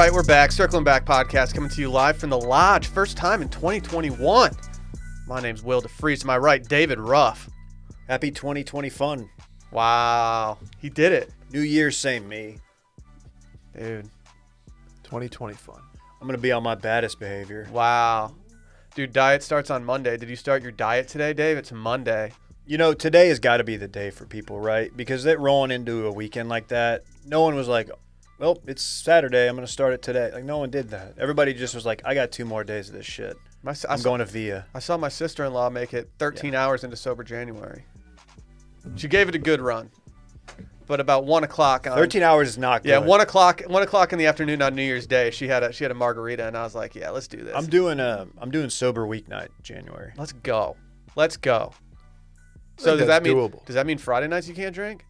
right, we're back. Circling Back podcast coming to you live from the Lodge. First time in 2021. My name's Will DeFries. To my right, David Ruff. Happy 2020 fun. Wow. He did it. New Year, same me. Dude. 2020 fun. I'm going to be on my baddest behavior. Wow. Dude, diet starts on Monday. Did you start your diet today, Dave? It's Monday. You know, today has got to be the day for people, right? Because they're rolling into a weekend like that. No one was like, well, it's Saturday. I'm going to start it today. Like, no one did that. Everybody just was like, I got 2 more days of this shit. I'm going to VIA. I saw my sister-in-law make it 13 hours into Sober January. She gave it a good run. But about 1 o'clock on 13 hours is not good. Yeah, 1 o'clock in the afternoon on New Year's Day, she had a margarita, and I was like, yeah, let's do this. I'm doing sober weeknight January. Let's go. So does that mean Friday nights you can't drink?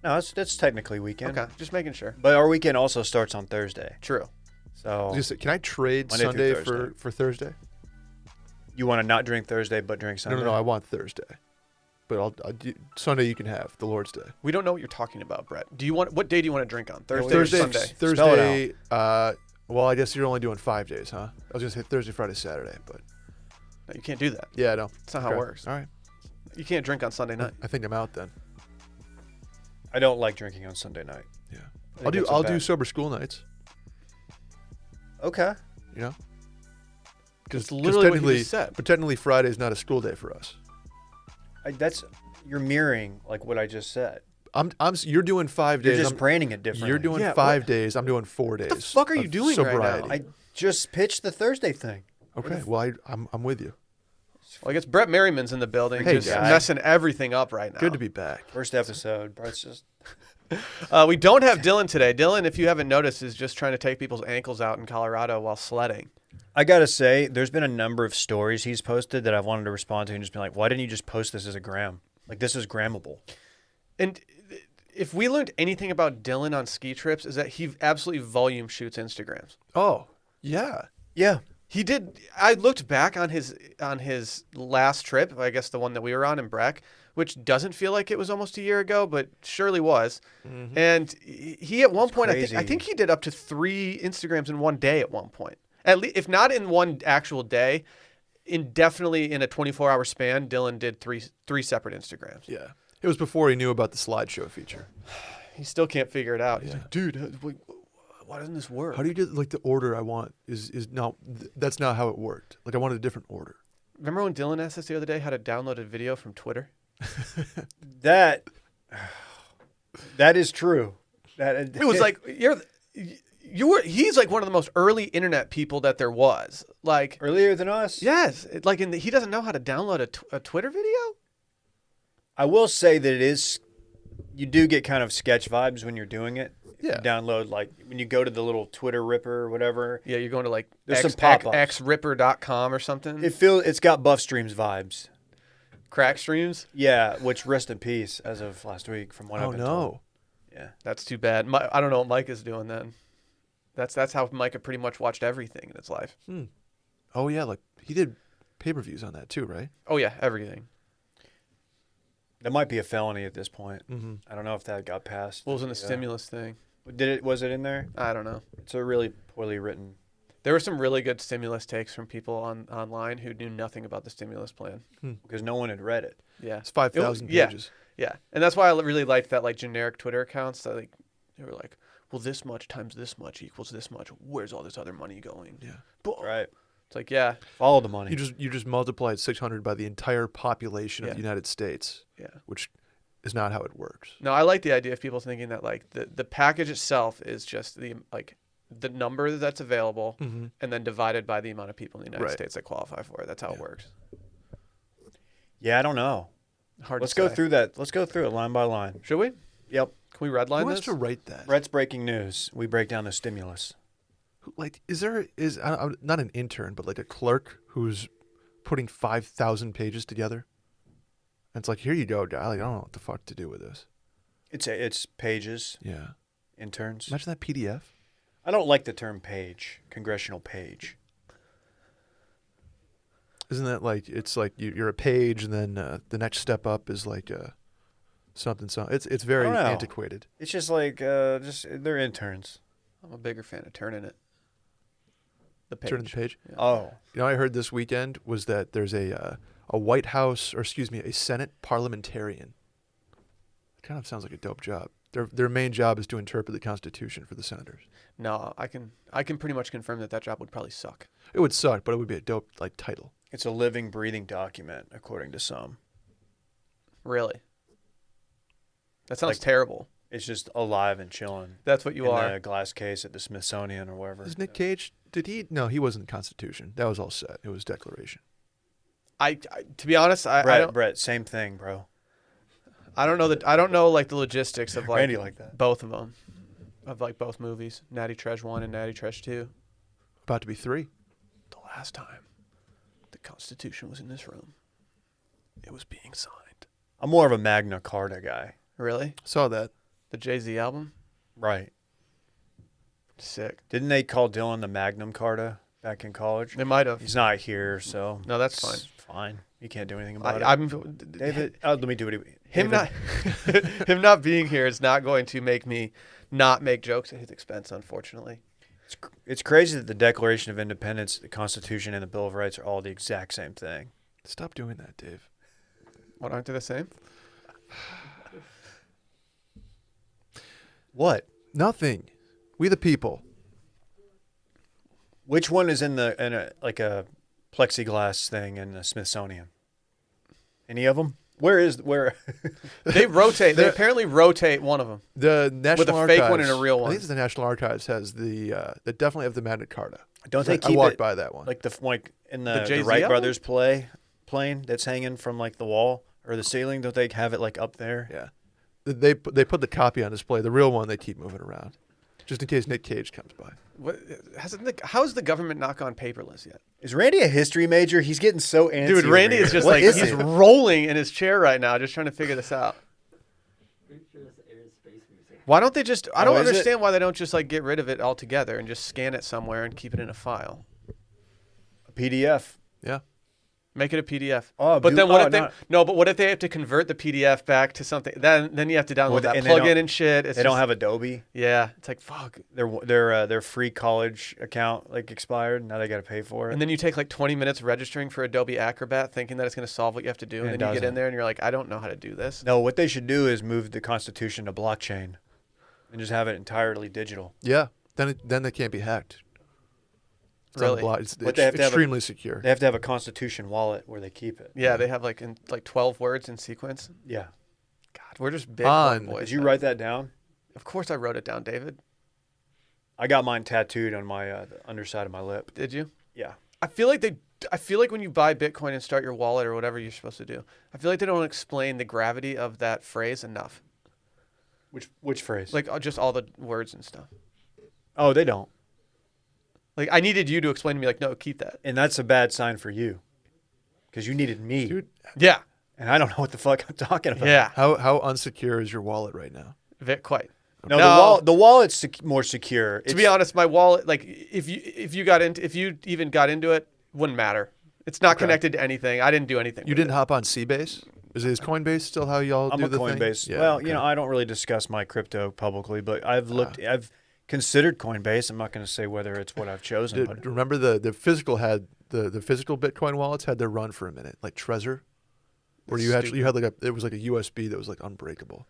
No, that's technically weekend. Okay, just making sure. But our weekend also starts on Thursday. True. So can I trade Monday Sunday through for Thursday? You want to not drink Thursday but drink Sunday? No, I want Thursday. But I'll do, Sunday you can have the Lord's Day. We don't know what you're talking about, Brett. What day do you want to drink on? Thursday or Sunday? Thursday. Well, I guess you're only doing 5 days, huh? I was gonna say Thursday, Friday, Saturday, but No, you can't do that. yeah, no, That's not how it works. All right, You can't drink on Sunday night. I think I'm out then. I don't like drinking on Sunday night. Yeah, I think I'll that's do bad. sober school nights. Okay. You know, It's literally what you just said. But technically Friday is not a school day for us. You're mirroring like what I just said. You're doing 5 days. You're just branding it differently. You're doing 5 days. I'm doing 4 days. What the fuck are you of doing right now? sobriety. I just pitched the Thursday thing. Okay, well I'm with you. Well, I guess Brett Merriman's in the building, Hey, just guy. messing everything up right now. Good to be back. First episode. Brett's just We don't have Dylan today. Dylan, if you haven't noticed, is just trying to take people's ankles out in Colorado while sledding. I gotta say, there's been a number of stories he's posted that I've wanted to respond to and just be like, why didn't you just post this as a gram? Like, this is grammable. And if we learned anything about Dylan on ski trips, is that he absolutely volume shoots Instagrams. Oh yeah. Yeah. He did. I looked back on his last trip, I guess the one that we were on in Breck, which doesn't feel like it was almost a year ago, but surely was. Mm-hmm. And he at one point, I think he did up to 3 Instagrams in one day at one point. At least, if not in one actual day, definitely in a 24-hour span, Dylan did three separate Instagrams. Yeah. It was before he knew about the slideshow feature. He still can't figure it out. He's Yeah. like, dude, why doesn't this work? How do you do like the order I want is not that's not how it worked. Like I wanted a different order. Remember when Dylan asked us the other day how to download a video from Twitter? That is true. It was like he's like one of the most early internet people that there was. Like earlier than us. yes, he doesn't know how to download a Twitter video. I will say that you do get kind of sketch vibes when you're doing it. Yeah. You download, like, when you go to the little Twitter Ripper or whatever. Yeah, you're going to like There's some pop-ups. xripper.com or something. It's got Buff Streams vibes. Crack streams. Yeah, which rest in peace as of last week from what I've been told. Yeah. That's too bad. I don't know what Mike is doing then. That's how Micah pretty much watched everything in his life. Oh yeah, like he did pay-per-views on that too, right? Oh yeah, everything. That might be a felony at this point. Mm-hmm. I don't know if that got passed. What was in the stimulus thing? Was it in there? I don't know. It's a really poorly written. There were some really good stimulus takes from people online who knew nothing about the stimulus plan. Because no one had read it. Yeah. It's 5,000 Yeah. pages. Yeah. And that's why I really liked that like generic Twitter accounts that they were like, well, this much times this much equals this much. Where's all this other money going? Yeah. Right. It's like, yeah. Follow the money. You just multiplied 600 by the entire population Yeah. of the United States. Yeah. Which is not how it works. No, I like the idea of people thinking that like the package itself is just the number that's available Mm-hmm. and then divided by the amount of people in the United Right. States that qualify for it. That's how it works. Yeah, I don't know. Hard Let's to go say. through that. Let's go through it line by line. Should we? Yep. Can we redline Who has this? to write that? Brett's breaking news. We break down the stimulus. Like, I'm not an intern, but like a clerk who's putting 5,000 pages together? And it's like, here you go, guy. Like, I don't know what the fuck to do with this. It's pages, Yeah. interns. Imagine that PDF. I don't like the term page, congressional page. Isn't that like, it's like you're a page and then the next step up is like something. It's very I don't know. antiquated. It's just like, they're interns. I'm a bigger fan of turning it. The page. Turning the page. Yeah. Oh, You know, what I heard this weekend was that there's a White House, or excuse me, a Senate parliamentarian. It kind of sounds like a dope job. Their main job is to interpret the Constitution for the senators. No, I can pretty much confirm that job would probably suck. It would suck, but it would be a dope title. it's a living, breathing document, according to some. Really? That sounds Like- terrible. It's just alive and chilling That's what you in are. the glass case at the Smithsonian or wherever. Is Nick Cage? Did he? No, he wasn't the Constitution. That was all set. It was Declaration. I to be honest, I don't Brett, same thing, bro. I don't know like the logistics of like Randy like that. both of them, of like both movies, Natty Treasure 1 and Natty Treasure 2. About to be 3. The last time the Constitution was in this room, it was being signed. I'm more of a Magna Carta guy. Really? Saw that. The Jay-Z album? Right. Sick. Didn't they call Dylan the Magnum Carta back in college? They might have. He's not here, so No, that's fine. it's fine. You can't do anything about it. I'm David, let me do it. him David, not him not being here is not going to make me not make jokes at his expense, unfortunately. It's crazy that the Declaration of Independence, the Constitution, and the Bill of Rights are all the exact same thing. Stop doing that, Dave. What, aren't they the same? What? Nothing. We the people. Which one is in a plexiglass thing in the Smithsonian? Any of them? Where? They rotate. They apparently rotate one of them. The National With a Archives, fake one and a real I one. think it's the National Archives has the they definitely have the Magna Carta. Don't they I keep walked it by that one. like in The the Jay-Z Wright album? brothers plane that's hanging from like the wall or the ceiling? Don't they have it like up there? Yeah. They put the copy on display. The real one they keep moving around, just in case Nick Cage comes by. How has the government not gone paperless yet? Is Randy a history major? He's getting so antsy. Dude, Randy over is here. just What like is he's it? rolling in his chair right now, just trying to figure this out. Pretty sure that's Air and Space Music. Why don't they just? I don't is it? understand why they don't just like get rid of it altogether and just scan it somewhere and keep it in a file. A PDF. Yeah. Make it a PDF. Oh, but dude, then what if no. But what if they have to convert the PDF back to something? Then you have to download Well, that and they plugin don't- and shit. It's They don't just- have Adobe. Yeah, it's like fuck. Their free college account like expired. Now they got to pay for it. And then you take like 20 minutes registering for Adobe Acrobat, thinking that it's going to solve what you have to do, and And it then you get in doesn't. there and you're like, I don't know how to do this. No, what they should do is move the Constitution to blockchain, and just have it entirely digital. Yeah. Then they can't be hacked. It's on Really? block- It's But they have to have a- extremely secure. They have to have a Constitution wallet where they keep it. Yeah, they have like 12 words in sequence. Yeah. God, we're just big On. boys. Did you now. write that down? Of course, I wrote it down, David. I got mine tattooed on my the underside of my lip. Did you? Yeah. I feel like when you buy Bitcoin and start your wallet or whatever you're supposed to do, I feel like they don't explain the gravity of that phrase enough. Which phrase? Like just all the words and stuff. Oh, they don't. Like I needed you to explain to me, like, no, keep that. And that's a bad sign for you, because you needed me, Dude, Yeah, and I don't know what the fuck I'm talking about. yeah. how unsecure is your wallet right now? Quite. No, No. the wallet's more secure. To be honest, my wallet, like, if you even got into it, wouldn't matter. It's not connected to anything. I didn't do anything. You with didn't it. hop on Coinbase? Is Coinbase still how y'all I'm do a the Coinbase. thing? Yeah, Well, okay. you know, I don't really discuss my crypto publicly, but I've considered Coinbase. I'm not going to say whether it's what I've chosen. but Remember the physical had the physical Bitcoin wallets had their run for a minute, like Trezor, where you Stupid. had like it was like a USB that was like unbreakable,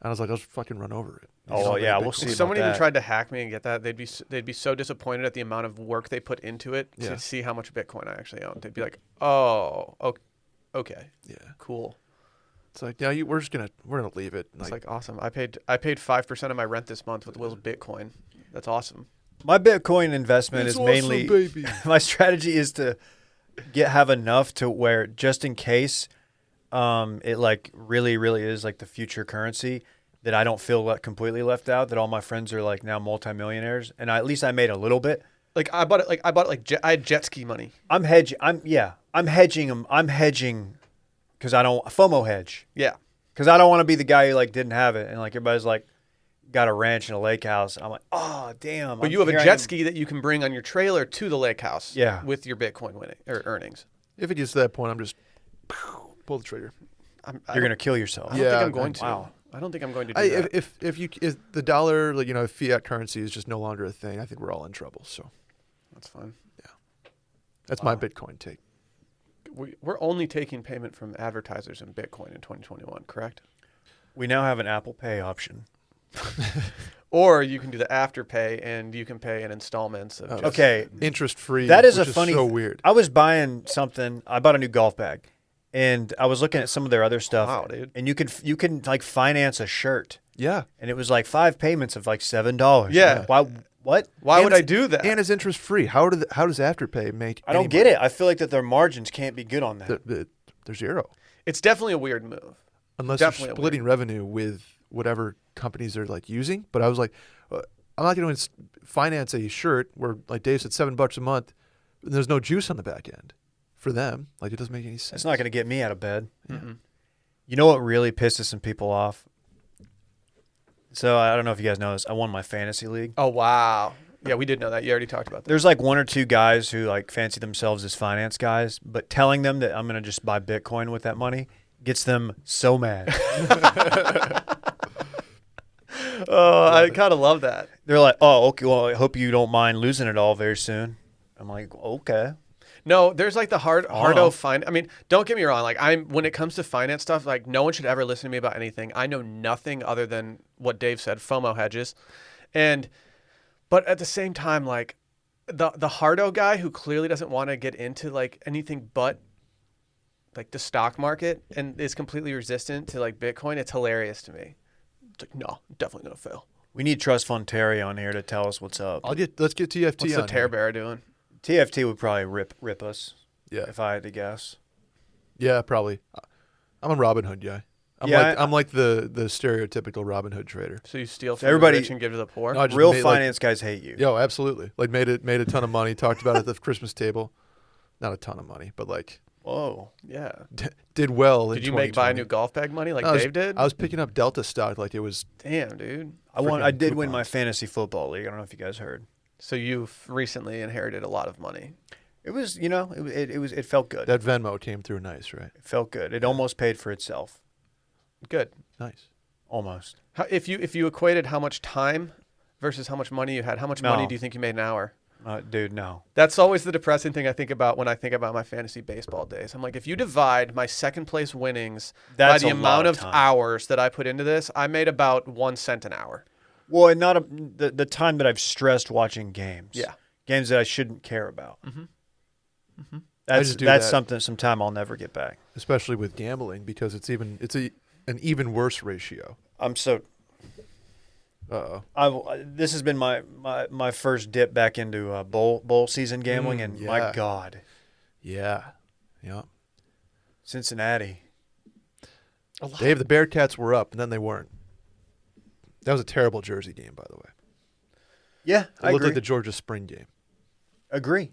and I was like, I'll just fucking run over it. Oh, Just well, make yeah, Bitcoin. we'll see. If someone about even that. tried to hack me and get that, they'd be so disappointed at the amount of work they put into it Yeah. to see how much Bitcoin I actually own. They'd be like, oh, okay, Yeah, cool. it's like we're gonna leave it. It's like awesome. I paid 5% of my rent this month with Will's Bitcoin. That's awesome. My Bitcoin investment It's is awesome, mainly baby. my strategy is to have enough to where just in case it like really is like the future currency, that I don't feel completely left out, that all my friends are like now multimillionaires, and at least I made a little bit. Like I bought it. I had jet ski money. I'm hedging them. I'm hedging because I don't FOMO hedge, Yeah. because I don't want to be the guy who like didn't have it and like everybody's like got a ranch and a lake house. I'm like, oh damn. But you have a jet ski that you can bring on your trailer to the lake house. Yeah. With your Bitcoin winning or earnings. If it gets to that point, I'm just pull the trigger. You're gonna kill yourself. I don't Yeah, think I'm going to. wow. I don't think I'm going to do that. If the dollar, like, if fiat currency is just no longer a thing, I think we're all in trouble. So That's fine. that's my Bitcoin take. We're only taking payment from advertisers in Bitcoin in 2021, correct? We now have an Apple Pay option. Or you can do the Afterpay, and you can pay in installments. Of just, Okay, Interest free. that is which a funny. so weird. I was buying something. I bought a new golf bag, and I was looking at some of their other stuff. Wow, dude. And you can like finance a shirt, Yeah. and it was like 5 payments of like $7. Yeah. Why? What? Why would And I do that? And it's interest free. How does Afterpay make? I don't get it. I feel like that their margins can't be good on that. They're zero It's definitely a weird move. unless Definitely a you're splitting revenue with whatever companies they're like using. But I was like, I'm not going to finance a shirt where, like Dave said, $7 a month. And there's no juice on the back end for them. Like, it doesn't make any sense. It's not going to get me out of bed. Mm-mm. You know what really pisses some people off? So I don't know if you guys know this. I won my fantasy league. Oh, wow. Yeah, we did know that. You already talked about that. There's like 1 or 2 guys who like fancy themselves as finance guys, but telling them that I'm going to just buy Bitcoin with that money gets them so mad. Oh, I kind of love that. They're like, "Oh, okay. Well, I hope you don't mind losing it all very soon." I'm like, "Okay." No, there's like the Oh. hardo I mean, don't get me wrong. Like when it comes to finance stuff, like no one should ever listen to me about anything. I know nothing other than what Dave said, FOMO hedges. But at the same time, like the hardo guy who clearly doesn't want to get into like anything but like the stock market and is completely resistant to like Bitcoin, it's hilarious to me. It's like, no, I'm definitely going to fail. We need Trust Fund Terry on here to tell us what's up. Let's get TFT What's the on tear here. bear doing? TFT would probably rip us Yeah. if I had to guess. Yeah, probably. I'm a Robin Hood guy. I'm like the stereotypical Robin Hood trader. So you steal from Everybody- the rich and give to the poor? No, I just Real made, finance guys hate you. Yo, absolutely. Like made a ton of money. Talked about it at the Christmas table. Not a ton of money, but like Whoa. Yeah. did well. Did in you buy a 2020. new golf bag money like I was- Dave did? I was picking up Delta stock like it was. Damn, dude. I Freaking did win my coupons. fantasy football league. I don't know if you guys heard. So you've recently inherited a lot of money. It was, it felt good. That Venmo came through nice, right? It felt good. It almost paid for itself. Good. Nice. Almost. If you equated how much time versus how much money you had, how much money No. do you think you made an hour? Dude, no. That's always the depressing thing I think about when I think about my fantasy baseball days. I'm like, if you divide my second place winnings That's by a the lot amount of of time. hours that I put into this, I made about 1 cent an hour. Well, and not the time that I've stressed watching games. Yeah. Games that I shouldn't care about. Mhm. Mhm. That's just do that's that. some time I'll never get back. Especially with gambling because it's an even worse ratio. I'm so. This has been my first dip back into bowl season gambling, and my yeah. God, Yeah. Yeah. Cincinnati. Dave, the Bearcats were up and then they weren't. That was a terrible Jersey game, by the way. Yeah, It I looked agree. like the Georgia spring game. Agree.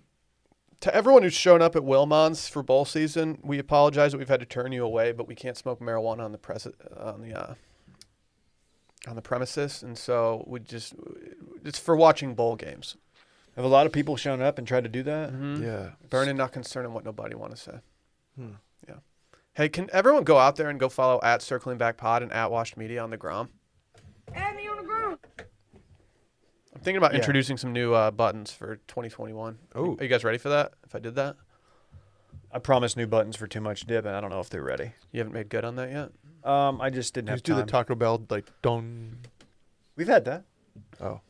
To everyone who's shown up at Willmon's for bowl season, we apologize that we've had to turn you away, but we can't smoke marijuana on the premises, and so it's for watching bowl games. Have a lot of people shown up and tried to do that? Mm-hmm. Yeah. Burning, not concerned what nobody want to say. Hmm. Yeah. Hey, can everyone go out there and go follow at Circling Back Pod and at Washed Media on the Grom? Add me on the ground. I'm thinking about Yeah. introducing some new buttons for 2021. Oh. Are you guys ready for that? If I did that, I promised new buttons for Too Much Dip, and I don't know if they're ready. you haven't made good on that yet. I just didn't have Just do the time. Taco Bell like don't. We've had that. Oh.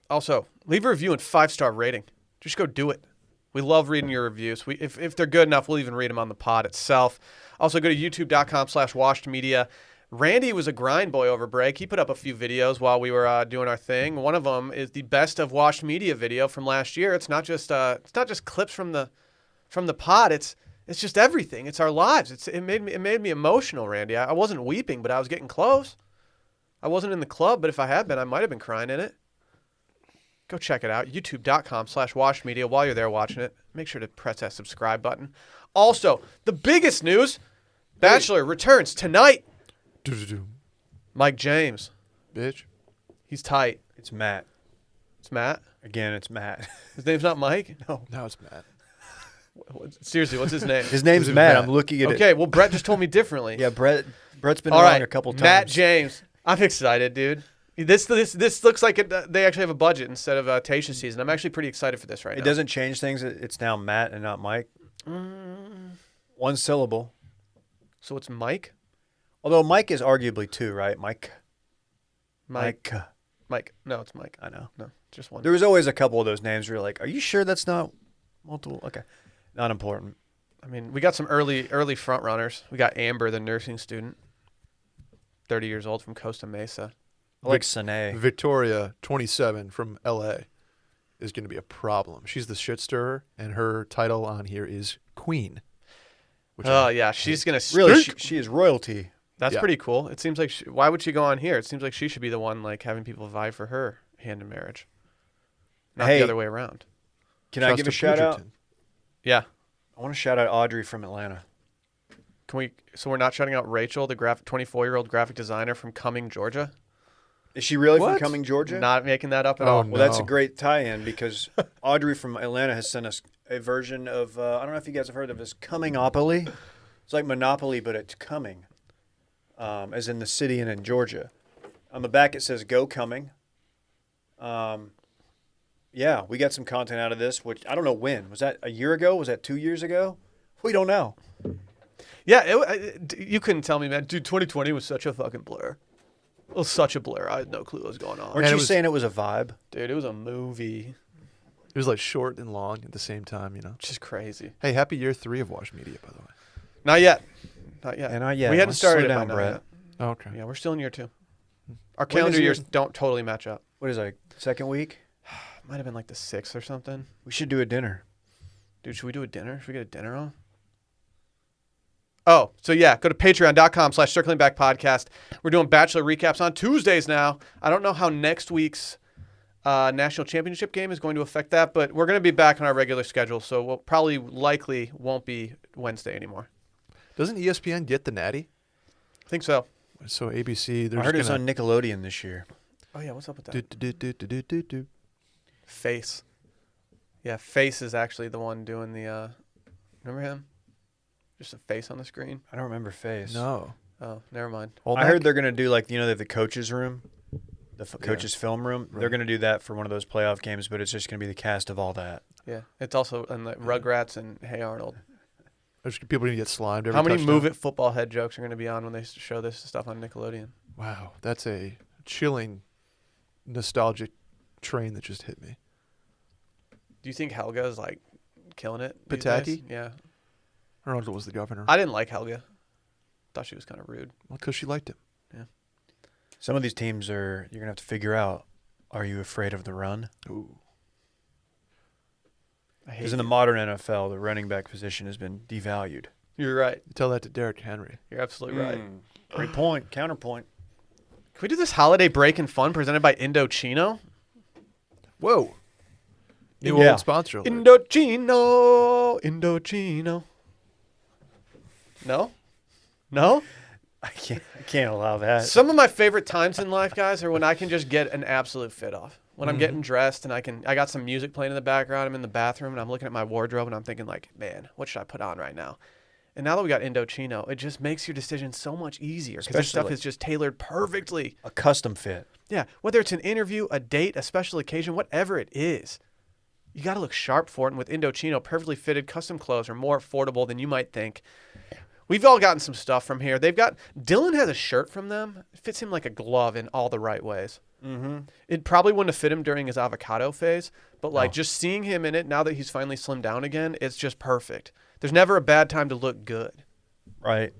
Also, leave a review and 5-star rating. Just go do it. We love reading your reviews. If they're good enough, we'll even read them on the pod itself. Also, go to youtube.com/washedmedia. Randy was a grind boy over break. He put up a few videos while we were doing our thing. One of them is the best of Washed Media video from last year. It's not just clips from the pod. It's just everything. It's our lives. It made me emotional, Randy. I wasn't weeping, but I was getting close. I wasn't in the club, but if I had been, I might have been crying in it. Go check it out. YouTube.com/washedmedia. While you're there watching it, make sure to press that subscribe button. Also, the biggest news, Bachelor returns tonight. Do-do-do. Mike James. Bitch. He's tight. It's Matt. It's Matt. Again, it's Matt. His name's not Mike? No. Now it's Matt. Seriously, what's his name? His name's Is it Matt. Matt? I'm looking at it. Okay, well, Brett just told me differently. Yeah, Brett's been All wrong right, a couple times. Matt James. I'm excited, dude. This looks like they actually have a budget instead of Tasha season. I'm actually pretty excited for this right now. It doesn't change things. It's now Matt and not Mike. One syllable. So it's Mike? Although Mike is arguably two, right? Mike. Mike. No, it's Mike. I know. No, just one. There was always a couple of those names where you're like, are you sure that's not multiple? Okay. Not important. I mean, we got some early front runners. We got Amber, the nursing student, 30 years old from Costa Mesa. I like Sine. Victoria, 27, from L.A., is going to be a problem. She's the shit stirrer, and her title on here is Queen. Oh, yeah. She's going to Really, she is royalty. That's Yeah. pretty cool. It seems like why would she go on here? It seems like she should be the one like having people vie for her hand in marriage, not Hey. the other way around. Can I give a shout out? Yeah. I want to shout out Audrey from Atlanta. Can we? So we're not shouting out Rachel, the 24-year-old graphic designer from Cumming, Georgia. Is she really from What? Cumming, Georgia? Not making that up at Oh, all. no. Well, that's a great tie-in because Audrey from Atlanta has sent us a version of, I don't know if you guys have heard of this, Cumming-opoly. It's like Monopoly, but it's Cumming, as in the city and in Georgia. On the back, it says, Go Cumming. Yeah, we got some content out of this, which I don't know when. Was that a year ago? Was that 2 years ago? We don't know. Yeah, you couldn't tell me, man. Dude, 2020 was such a fucking blur. It was such a blur. I had no clue what was going on. Weren't And you it was- saying it was a vibe? Dude, it was a movie. It was like short and long at the same time, you know. Just crazy. Hey, happy year 3 of Wash Media, by the way. Not yet. Not yet. Yeah, not yet. We hadn't Let's started slow it by down, now Brett. yet. Oh, okay. Yeah, we're still in year 2. Our When calendar is years yours? don't totally match up. What is that, second week? Might have been like the 6th or something. We should do a dinner. Dude, should we do a dinner? Should we get a dinner on? Oh, so yeah, go to patreon.com/circlingbackpodcast. We're doing Bachelor recaps on Tuesdays now. I don't know how next week's national championship game is going to affect that, but we're going to be back on our regular schedule, so we'll probably likely won't be Wednesday anymore. Doesn't ESPN get the Natty? I think so. So ABC, they're I heard it just was on Nickelodeon this year. Oh, yeah, what's up with that? do. Face. Yeah, Face is actually the one doing the, remember him? Just a face on the screen. I don't remember Face. No. Oh, never mind. I heard they're going to do like, they have the coaches room, the coaches film room. They're going to do that for one of those playoff games, but it's just going to be the cast of all that. Yeah, it's also in like Rugrats and Hey Arnold. There's people going to get slimed every How many touchdown. Move It football head jokes are going to be on when they show this stuff on Nickelodeon? Wow, that's a chilling, nostalgic train that just hit me. Do you think Helga is like killing it? these Pataki? days? Yeah. Her uncle was the governor. I didn't like Helga. Thought she was kind of rude. Well, because she liked him. Some of these teams you're going to have to figure out, are you afraid of the run? Ooh. I hate Because in the modern NFL, the running back position has been devalued. You're right. You tell that to Derrick Henry. You're absolutely right. Great point. Counterpoint. Can we do this holiday break and fun presented by Indochino? Whoa. New Yeah. old sponsor alert. Indochino. No? No? I can't allow that. Some of my favorite times in life, guys, are when I can just get an absolute fit off. When I'm getting dressed and I got some music playing in the background, I'm in the bathroom and I'm looking at my wardrobe and I'm thinking like, man, what should I put on right now? And now that we got Indochino, it just makes your decision so much easier because this Especially stuff like- is just tailored perfectly. A custom fit. Yeah, whether it's an interview, a date, a special occasion, whatever it is, you got to look sharp for it. And with Indochino, perfectly fitted custom clothes are more affordable than you might think. We've all gotten some stuff from here. Dylan has a shirt from them. It fits him like a glove in all the right ways. Mm-hmm. It probably wouldn't have fit him during his avocado phase, but like just seeing him in it now that he's finally slimmed down again, it's just perfect. There's never a bad time to look good, Right.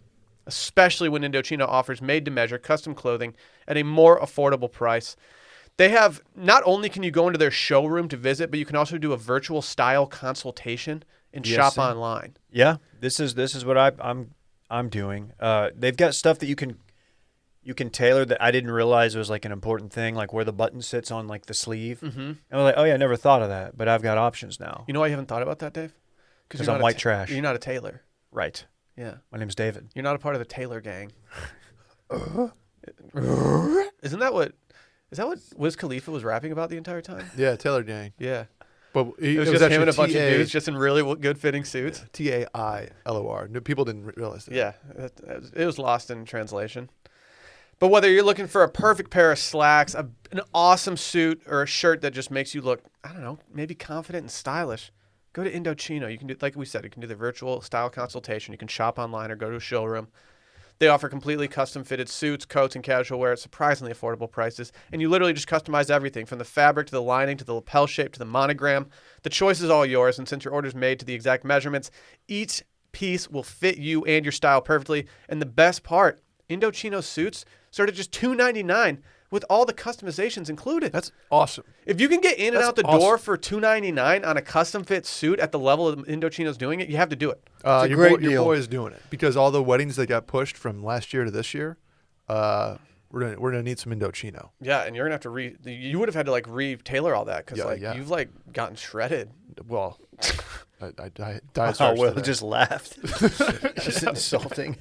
especially when Indochino offers made-to-measure custom clothing at a more affordable price. They have, not only can you go into their showroom to visit, but you can also do a virtual style consultation and Yes, shop sir. online. Yeah. This is what I'm doing. They've got stuff that you can tailor that I didn't realize was like an important thing, like where the button sits on like the sleeve. Mm-hmm. And I'm like, oh yeah, I never thought of that, but I've got options now. You know why you haven't thought about that, Dave? 'Cause I'm white trash. You're not a tailor. Right. Yeah. My name's David. You're not a part of the Taylor gang. Isn't that what Wiz Khalifa was rapping about the entire time? Yeah, Taylor Gang. Yeah. But It was just him and a bunch of dudes just in really good fitting suits. Tailor. No, people didn't realize that. Yeah. It was lost in translation. But whether you're looking for a perfect pair of slacks, an awesome suit, or a shirt that just makes you look, I don't know, maybe confident and stylish, go to Indochino. You can do, like we said, you can do the virtual style consultation. You can shop online or go to a showroom. They offer completely custom fitted suits, coats, and casual wear at surprisingly affordable prices. And you literally just customize everything from the fabric to the lining to the lapel shape to the monogram. The choice is all yours. And since your order is made to the exact measurements, each piece will fit you and your style perfectly. And the best part, Indochino suits start at just $2.99 with all the customizations included. That's awesome. If you can get in and That's out the awesome. door for $2.99 on a custom fit suit at the level of Indochino's doing it, you have to do it. a Your great your deal. boy is doing it because all the weddings that got pushed from last year to this year, we're gonna need some Indochino. Yeah, and you're gonna have to you would have had to like re-tailor all that because Yeah. you've like gotten shredded. Well, I died Oh, starch Will today. just laughed. Just insulting.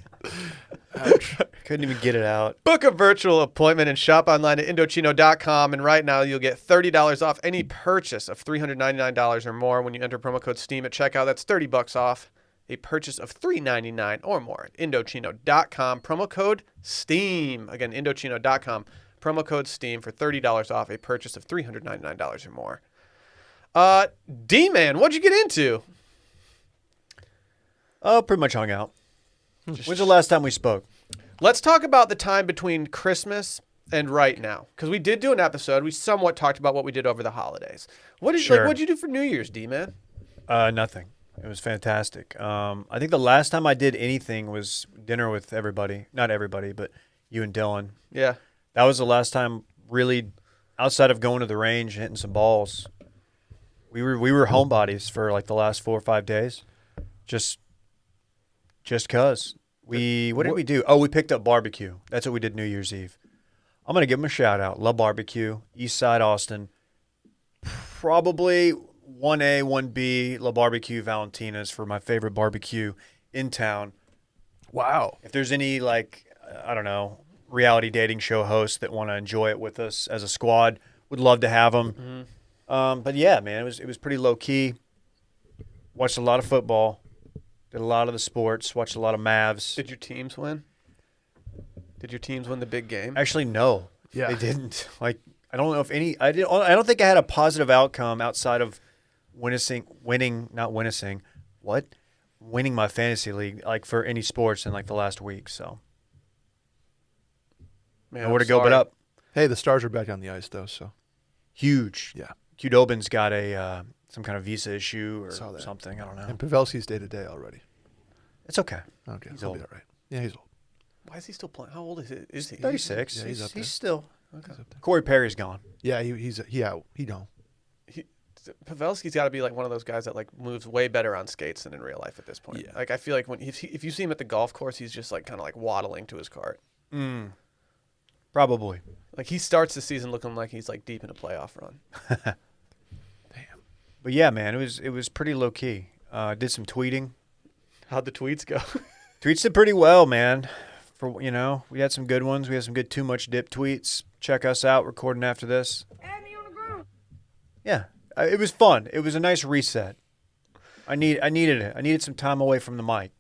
Ouch. Couldn't even get it out. Book a virtual appointment and shop online at Indochino.com. And right now, you'll get $30 off any purchase of $399 or more when you enter promo code STEAM at checkout. That's $30 off a purchase of $399 or more at Indochino.com. Promo code STEAM. Again, Indochino.com. Promo code STEAM for $30 off a purchase of $399 or more. D-Man, what'd you get into? Oh, pretty much hung out. When's the last time we spoke? Let's talk about the time between Christmas and right now, because we did do an episode. We somewhat talked about what we did over the holidays. Sure. What'd you do for New Year's, D-Man? Nothing. It was fantastic. I think the last time I did anything was dinner with everybody. Not everybody, but you and Dylan. Yeah. That was the last time, really, outside of going to the range and hitting some balls. We were homebodies for like the last 4 or 5 days, just cause. What did we do? Oh, we picked up barbecue. That's what we did New Year's Eve. I'm gonna give them a shout out. Love Barbecue, East Side Austin. Probably 1A, 1B, La Barbecue Valentina's for my favorite barbecue in town. Wow. If there's any like I don't know reality dating show hosts that want to enjoy it with us as a squad, would love to have them. Mm-hmm. But yeah, man, it was pretty low key. Watched a lot of football, did a lot of the sports, watched a lot of Mavs. Did your teams win? Did your teams win the big game? Actually, no, Yeah. they didn't. Like I don't know if any. I don't think I had a positive outcome outside of winning my fantasy league like for any sports in like the last week. So Man, nowhere I'm to go but sorry. up. Hey, the Stars are back on the ice though, so Huge. yeah. Qdobin's got a some kind of visa issue or Saw that. something. I don't know. And Pavelski's day to day already. It's okay. Okay, He's he'll old. be all right. Yeah, he's old. Why is he still playing? How old is he? 36. Yeah, he's up there. He's still. Okay. He's up there. Corey Perry's gone. Yeah, he out. He don't. Pavelski's got to be like one of those guys that like moves way better on skates than in real life at this point. Yeah. Like I feel like if you see him at the golf course, he's just like kind of like waddling to his cart. Probably. Like he starts the season looking like he's like deep in a playoff run. But yeah, man, it was pretty low key. Did some tweeting. How'd the tweets go? Tweets did pretty well, man. We had some good ones. We had some good too much dip tweets. Check us out. Recording after this. Add me on the group. Yeah, it was fun. It was a nice reset. I needed it. I needed some time away from the mic.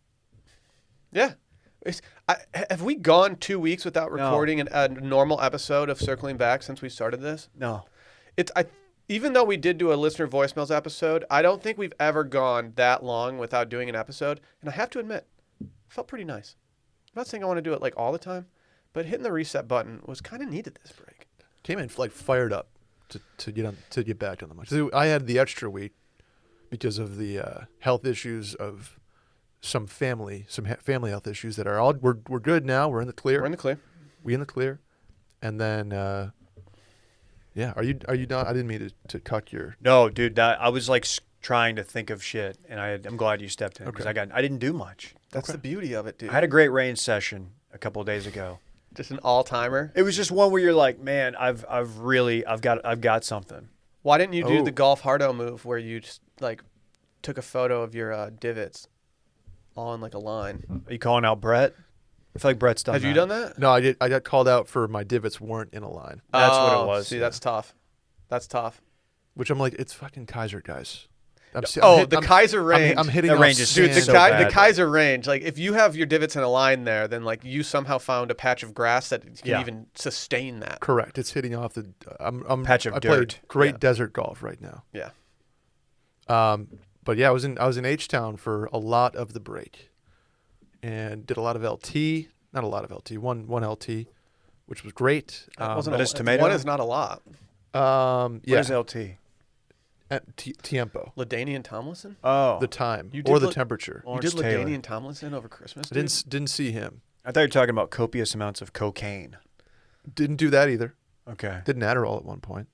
Yeah. Have we gone 2 weeks without No. recording a normal episode of Circling Back since we started this? No. Even though we did do a listener voicemails episode, I don't think we've ever gone that long without doing an episode. And I have to admit, it felt pretty nice. I'm not saying I want to do it like all the time, but hitting the reset button was kind of needed this break. Came in like fired up to get back on the mic. So I had the extra week because of the health issues of some family health issues that are all we're good now. We're in the clear. We're in the clear. We in the clear. And then yeah, are you not? I didn't mean to cut your. No, dude. I was like trying to think of shit, and I'm glad you stepped in because Okay. I didn't do much. That's the beauty of it, dude. I had a great range session a couple of days ago. Just an all-timer. It was just one where you're like, man, I've got something. Why didn't you do Oh. the golf hardo move where you just like took a photo of your divots all in like a line? Are you calling out Brett? I feel like Brett's done Have that. you done that? No, I did. I got called out for my divots weren't in a line, That's what Oh, it was. See, yeah. that's tough. That's tough. which I'm like, it's fucking Kaiser, guys. The Kaiser range. I'm hitting That off range is Dude, sand. so the bad. Kaiser range, like if you have your divots in a line there, then like you somehow found a patch of grass that can Yeah. even sustain that. Correct. It's hitting off the. Patch of I play dirt. great Yeah. desert golf right now. Yeah. But yeah, I was in H Town for a lot of the break, and did a lot of LT. Not a lot of LT. One LT, which was great. That wasn't That a, is tomato? One is not a lot. What Yeah. is LT? Tiempo. LaDainian Tomlinson? Oh. The time You or did the temperature. You Lawrence did Taylor. LaDainian Tomlinson over Christmas, I dude? didn't see him. I thought you were talking about copious amounts of cocaine. Didn't do that either. Okay. Did an Adderall at one point.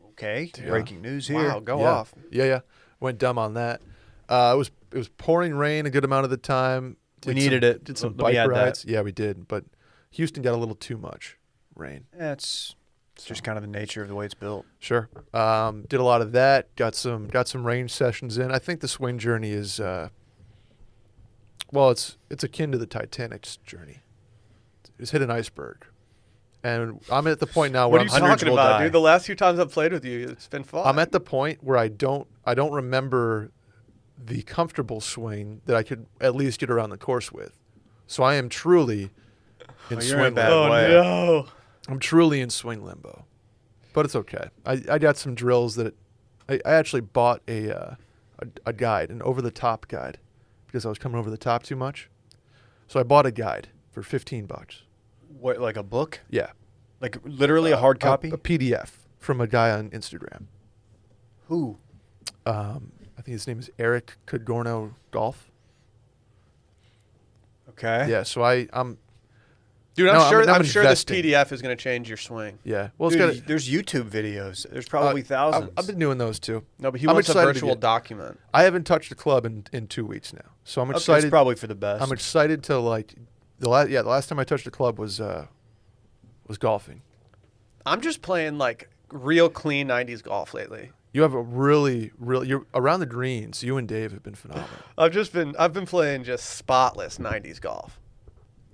Okay. Yeah. Breaking news here. Wow, go yeah. off. Yeah. Went dumb on that. It was pouring rain a good amount of the time. We needed it. Did some Let me bike add that. rides. Yeah, we did. But Houston got a little too much rain. Yeah, it's just kind of the nature of the way it's built. Sure. Did a lot of that. Got some range sessions in. I think the swing journey is, it's akin to the Titanic's journey. It's hit an iceberg, and I'm at the point now What where are you Hundreds talking will about, die. dude? The last few times I've played with you, it's been fun. I'm at the point where I don't remember the comfortable swing that I could at least get around the course with. So I am truly in Oh, you're swing in a bad limbo. way. no. I'm truly in swing limbo, but it's okay. I got some drills that I actually bought a guide, an over the top guide, because I was coming over the top too much. So I bought a guide for $15. What, like a book? Yeah, Like literally a hard copy? a PDF from a guy on Instagram. Who? I think his name is Eric Codgorno Golf. Okay. Yeah, so I'm Dude, No, I'm sure this investing. PDF is going to change your swing. yeah. Well, Dude, it's got. there's YouTube videos. There's probably thousands. I've been doing those too. No, but he I'm wants a excited to virtual get- document. I haven't touched a club in 2 weeks now, so I'm Okay, it's excited. probably for the best. I'm excited to like the last time I touched a club was golfing. I'm just playing like real clean 90s golf lately. You have a really you're around the greens. You and Dave have been phenomenal. I've been playing just spotless 90s golf.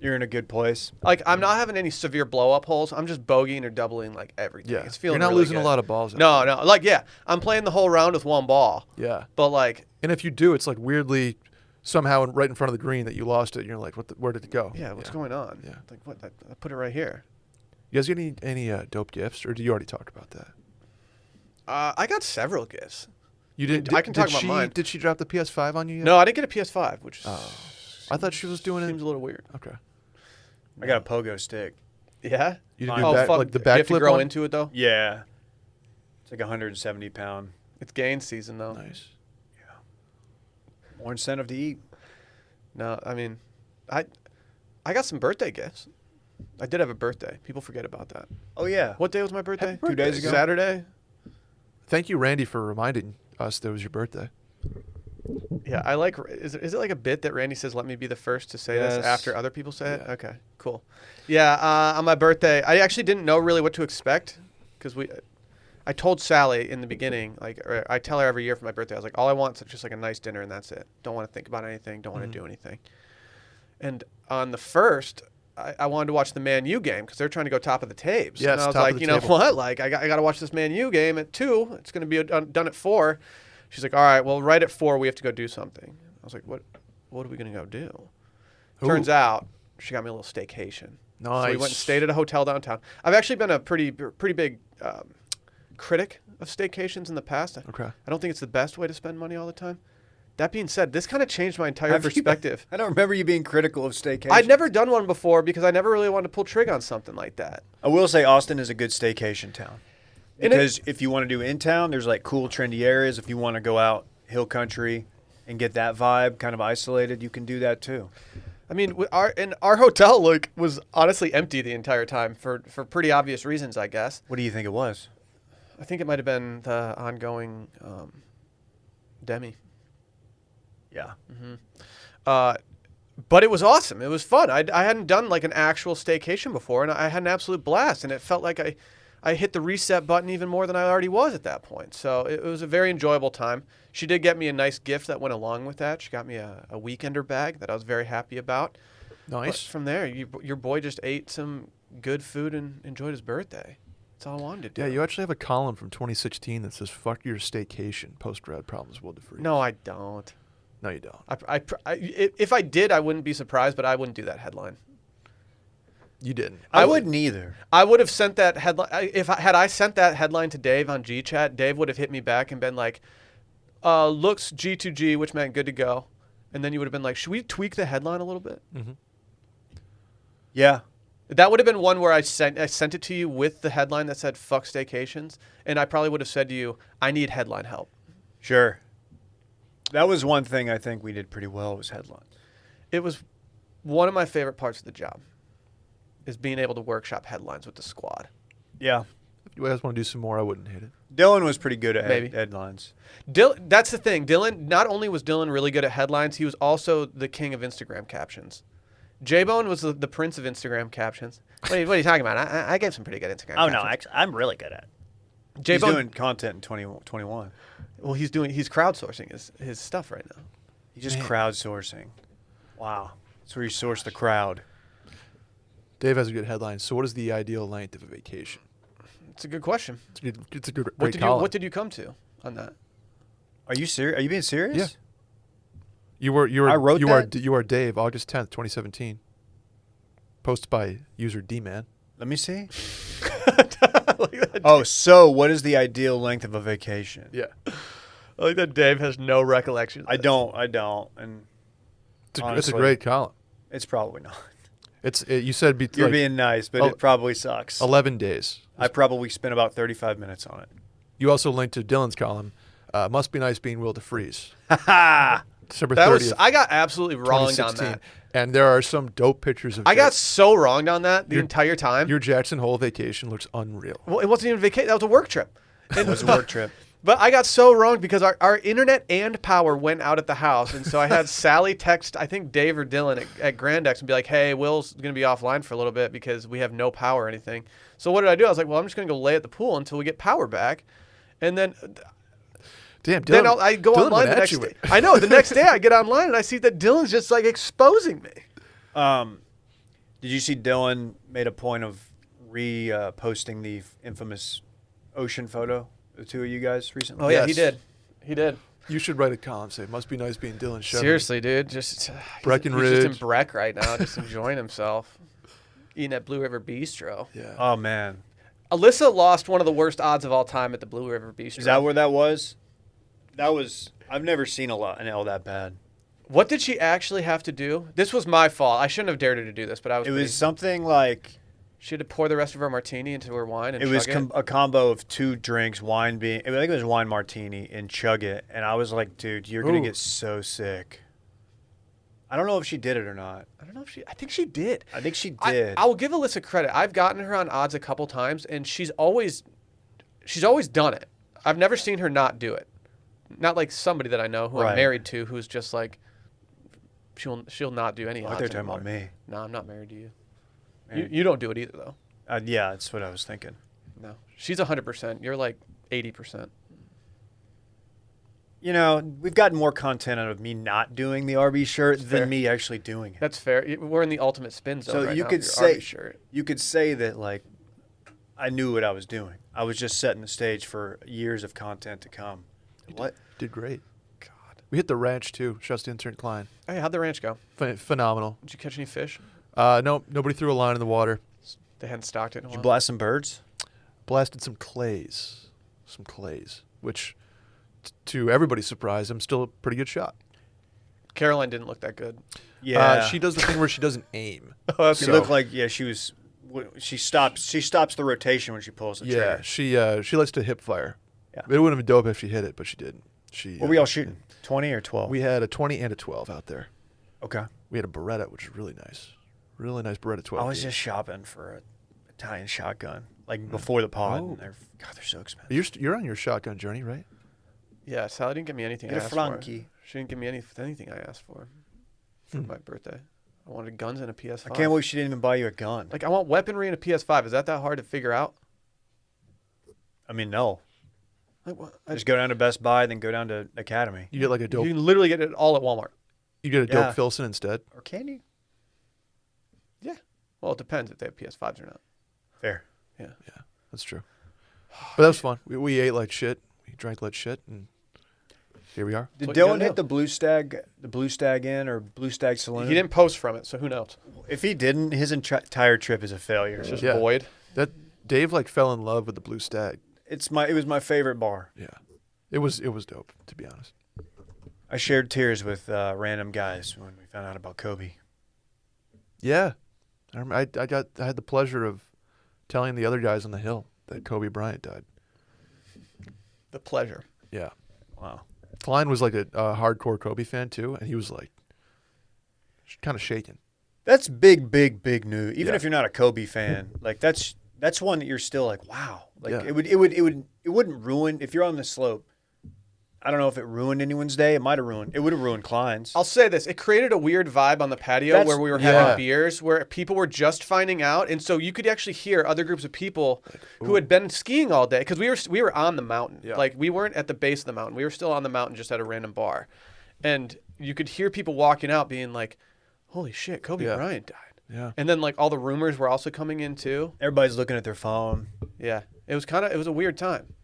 You're in a good place. Like I'm not having any severe blow up holes. I'm just bogeying or doubling like everything. Yeah, It's feeling you're not really losing good. a lot of balls. out No, no. Like yeah, I'm playing the whole round with one ball. there. Yeah, But like and if you do, it's like weirdly somehow right in front of the green that you lost it. And you're like, where did it go? yeah, what's going on? Yeah. Like what? I put it right here. You guys get any dope gifts, or did you already talk about that? I got several gifts. You didn't. I can talk about mine. Did she drop the PS5 on you yet? No, I didn't get a PS5, which I thought she was doing seems it. a little weird. Okay. I got a pogo stick. Yeah. You Fine. didn't Oh do fuck! like the Do you have to backflip grow one? into it though. Yeah. It's like 170 pound. It's gain season though. Nice. More incentive to eat. No, I mean, I got some birthday gifts. I did have a birthday. People forget about that. Oh yeah. What day was my birthday? Happy 2 days ago. Saturday. Thank you, Randy, for reminding us that it was your birthday. Yeah, I like. Is it like a bit that Randy says, "Let me be the first to say this Yes. after other people say it"? Yeah. Okay, cool. Yeah, on my birthday, I actually didn't know really what to expect because I told Sally in the beginning, like, or I tell her every year for my birthday, I was like, all I want is just like a nice dinner and that's it. Don't want to think about anything. Don't want to do anything. And on the first, I wanted to watch the Man U game because they're trying to go top of the tapes. Yes, and I was top of like, the you know table. what? Like, I got to watch this Man U game at 2. It's going to be done at 4. She's like, all right, well, right at 4, we have to go do something. I was like, what are we going to go do? Turns out she got me a little staycation. So we went and Nice. stayed at a hotel downtown. I've actually been a pretty big critic of staycations in the past. Okay. I don't think it's the best way to spend money all the time. That being said, this kind of changed my entire Have you- perspective. I don't remember you being critical of staycation. I'd never done one before because I never really wanted to pull trig on something like that. I will say Austin is a good staycation town. And it- Because if you want to do in town, there's like cool, trendy areas. If you want to go out hill country and get that vibe kind of isolated, you can do that too. I mean, our hotel was honestly empty the entire time for pretty obvious reasons, I guess. What do you think it was? I think it might have been the ongoing Demi. Yeah. But it was awesome. It was fun. I hadn't done like an actual staycation before, and I had an absolute blast. And it felt like I hit the reset button even more than I already was at that point. So it was a very enjoyable time. She did get me a nice gift that went along with that. She got me a weekender bag that I was very happy about. But Nice. from there, your boy just ate some good food and enjoyed his birthday. That's all I wanted to do. Yeah, you actually have a column from 2016 that says "Fuck your staycation." Post-grad problems will defreeze. No, I don't. No, you don't. If I did, I wouldn't be surprised, but I wouldn't do that headline. You didn't. I wouldn't either. I would have sent that headline. Had I sent that headline to Dave on GChat, Dave would have hit me back and been like, looks G2G, which meant good to go. And then you would have been like, should we tweak the headline a little bit? Mm-hmm. Yeah. That would have been one where I sent it to you with the headline that said fuck staycations. And I probably would have said to you, I need headline help. Sure. That was one thing I think we did pretty well was headlines. It was one of my favorite parts of the job is being able to workshop headlines with the squad. Yeah. If you guys want to do some more, I wouldn't hate it. Dylan was pretty good at Maybe. headlines. That's the thing. Not only was Dylan really good at headlines, he was also the king of Instagram captions. J-Bone was the prince of Instagram captions. What are you talking about? I gave some pretty good Instagram captions. Oh, no, actually, I'm really good at it. He's J-Bone, doing content in 2021. well, he's crowdsourcing his stuff right now. He's just crowdsourcing. Wow. That's where you source the crowd. Dave has a good headline. So, what is the ideal length of a vacation? It's a good question. It's a good. What Great did you come to on that? Are you serious? Are you being serious? Yeah. You were. I wrote that? You are Dave. August 10th, 2017. Posted by user D-Man. Let me see. Like that. Oh, so what is the ideal length of a vacation? Yeah. I like that Dave has no recollection. I don't. And It's a honestly, great column. it's probably not. You said You're being nice, but it probably sucks. 11 days. I probably spent about 35 minutes on it. You also linked to Dylan's column. Must be nice being willed to freeze. Ha! December That 30th. I got absolutely wronged on 2016. that. And there are some dope pictures of I got so wronged on that the Your- entire time. your Jackson Hole vacation looks unreal. Well, it wasn't even vacation. That was a work trip. It was a work trip. But I got so wronged because our internet and power went out at the house. And so I had Sally text, I think Dave or Dylan at Grand X and be like, hey, Will's going to be offline for a little bit because we have no power or anything. So what did I do? I was like, well, I'm just going to go lay at the pool until we get power back. And then Damn, Dylan. then I go Dylan online went the at next you. day. I know. The next day I get online and I see that Dylan's just like exposing me. Did you see Dylan made a point of posting the infamous ocean photo, the two of you guys recently? Oh, yeah, he Yes. did. He did. You should write a column. Say, must be nice being Dylan Shepard. Seriously, dude. Just Breckenridge. He's just in Breck right now, just enjoying himself. Eating at Blue River Bistro. Yeah. Oh, man. Alyssa lost one of the worst odds of all time at the Blue River Bistro. Is that where that was? I've never seen a lot in all that bad. What did she actually have to do? This was my fault. I shouldn't have dared her to do this, but I was. It was something like She had to pour the rest of her martini into her wine and it was chug it. a combo of two drinks, I think it was wine martini and chug it, and I was like, dude, you're gonna Ooh. get so sick. I don't know if she did it or not. I don't know if I think she did. I think she did. I will give Alyssa credit. I've gotten her on odds a couple times, and she's always done it. I've never seen her not do it. Not like somebody that I know who I'm Right. married to, who's just like she'll not do any I odds thought they were talking anymore. about me. No, I'm not married to you. Man. You don't do it either, though. Yeah, that's what I was thinking. No, she's 100%. You're like 80%. You know, we've gotten more content out of me not doing the RB shirt fair. than me actually doing it. That's fair. We're in the ultimate spin zone So right you now could with your say Arby shirt. you could say that like I knew what I was doing. I was just setting the stage for years of content to come. What? Did great. God. We hit the ranch too. Shouts to intern Klein. Hey, how'd the ranch go? Phenomenal. Did you catch any fish? No, nobody threw a line in the water. They hadn't stocked it in a Did you while. blast some birds? Blasted some clays, which, to everybody's surprise, I'm still a pretty good shot. Caroline didn't look that good. Yeah. She does the thing where she doesn't aim. She looked like she was. She stops the rotation when she pulls the Yeah, trigger. she likes to hip fire. Yeah. It wouldn't have been dope if she hit it, but she didn't. What were y'all shooting? 20 or 12? We had a 20 and a 12 out there. Okay. We had a Beretta, which is really nice. Really nice Beretta 12. I was just shopping for a Italian shotgun, like before the pod. Oh. And they're so expensive. You're on your shotgun journey, right? Yeah, Sally didn't give me anything I Get a asked for. flunky. She didn't give me anything I asked for my birthday. I wanted guns and a PS5. I can't believe she didn't even buy you a gun. Like, I want weaponry and a PS5. Is that hard to figure out? I mean, no. Like, what? Just go down to Best Buy, then go down to Academy. You get like a You dope. can literally get it all at Walmart. You get a Yeah. dope Filson instead. Or can you? Yeah. Well, it depends if they have PS5s or not. Fair. Yeah. Yeah. That's true. But that was fun. We ate like shit. We drank like shit, and here we are. Did That's what you Dylan gotta hit the Blue Stag Inn or Blue Stag Saloon? He didn't post from it, so who knows? If he didn't, his entire trip is a failure. It's just Yeah. void. That Dave like fell in love with the Blue Stag. It was my favorite bar. Yeah, it was dope, to be honest. I shared tears with random guys when we found out about Kobe. Yeah, I had the pleasure of telling the other guys on the hill that Kobe Bryant died. The pleasure. Yeah, Wow. Klein was like a hardcore Kobe fan too, and he was like kind of shaken. That's big news. Even Yeah. if you're not a Kobe fan, like that's one that you're still like, wow. Like Yeah. it wouldn't ruin if you're on the slope. I don't know if it ruined anyone's day. It might have ruined. It would have ruined Klein's. I'll say this. It created a weird vibe on the patio That's- where we were yeah. having beers, where people were just finding out. And so you could actually hear other groups of people who had been skiing all day. Because we were on the mountain. Yeah. Like, we weren't at the base of the mountain. We were still on the mountain just at a random bar. And you could hear people walking out being like, holy shit, Kobe Yeah. Bryant died. Yeah, And then, like, all the rumors were also coming in, too. Everybody's looking at their phone. Yeah. It was a weird time.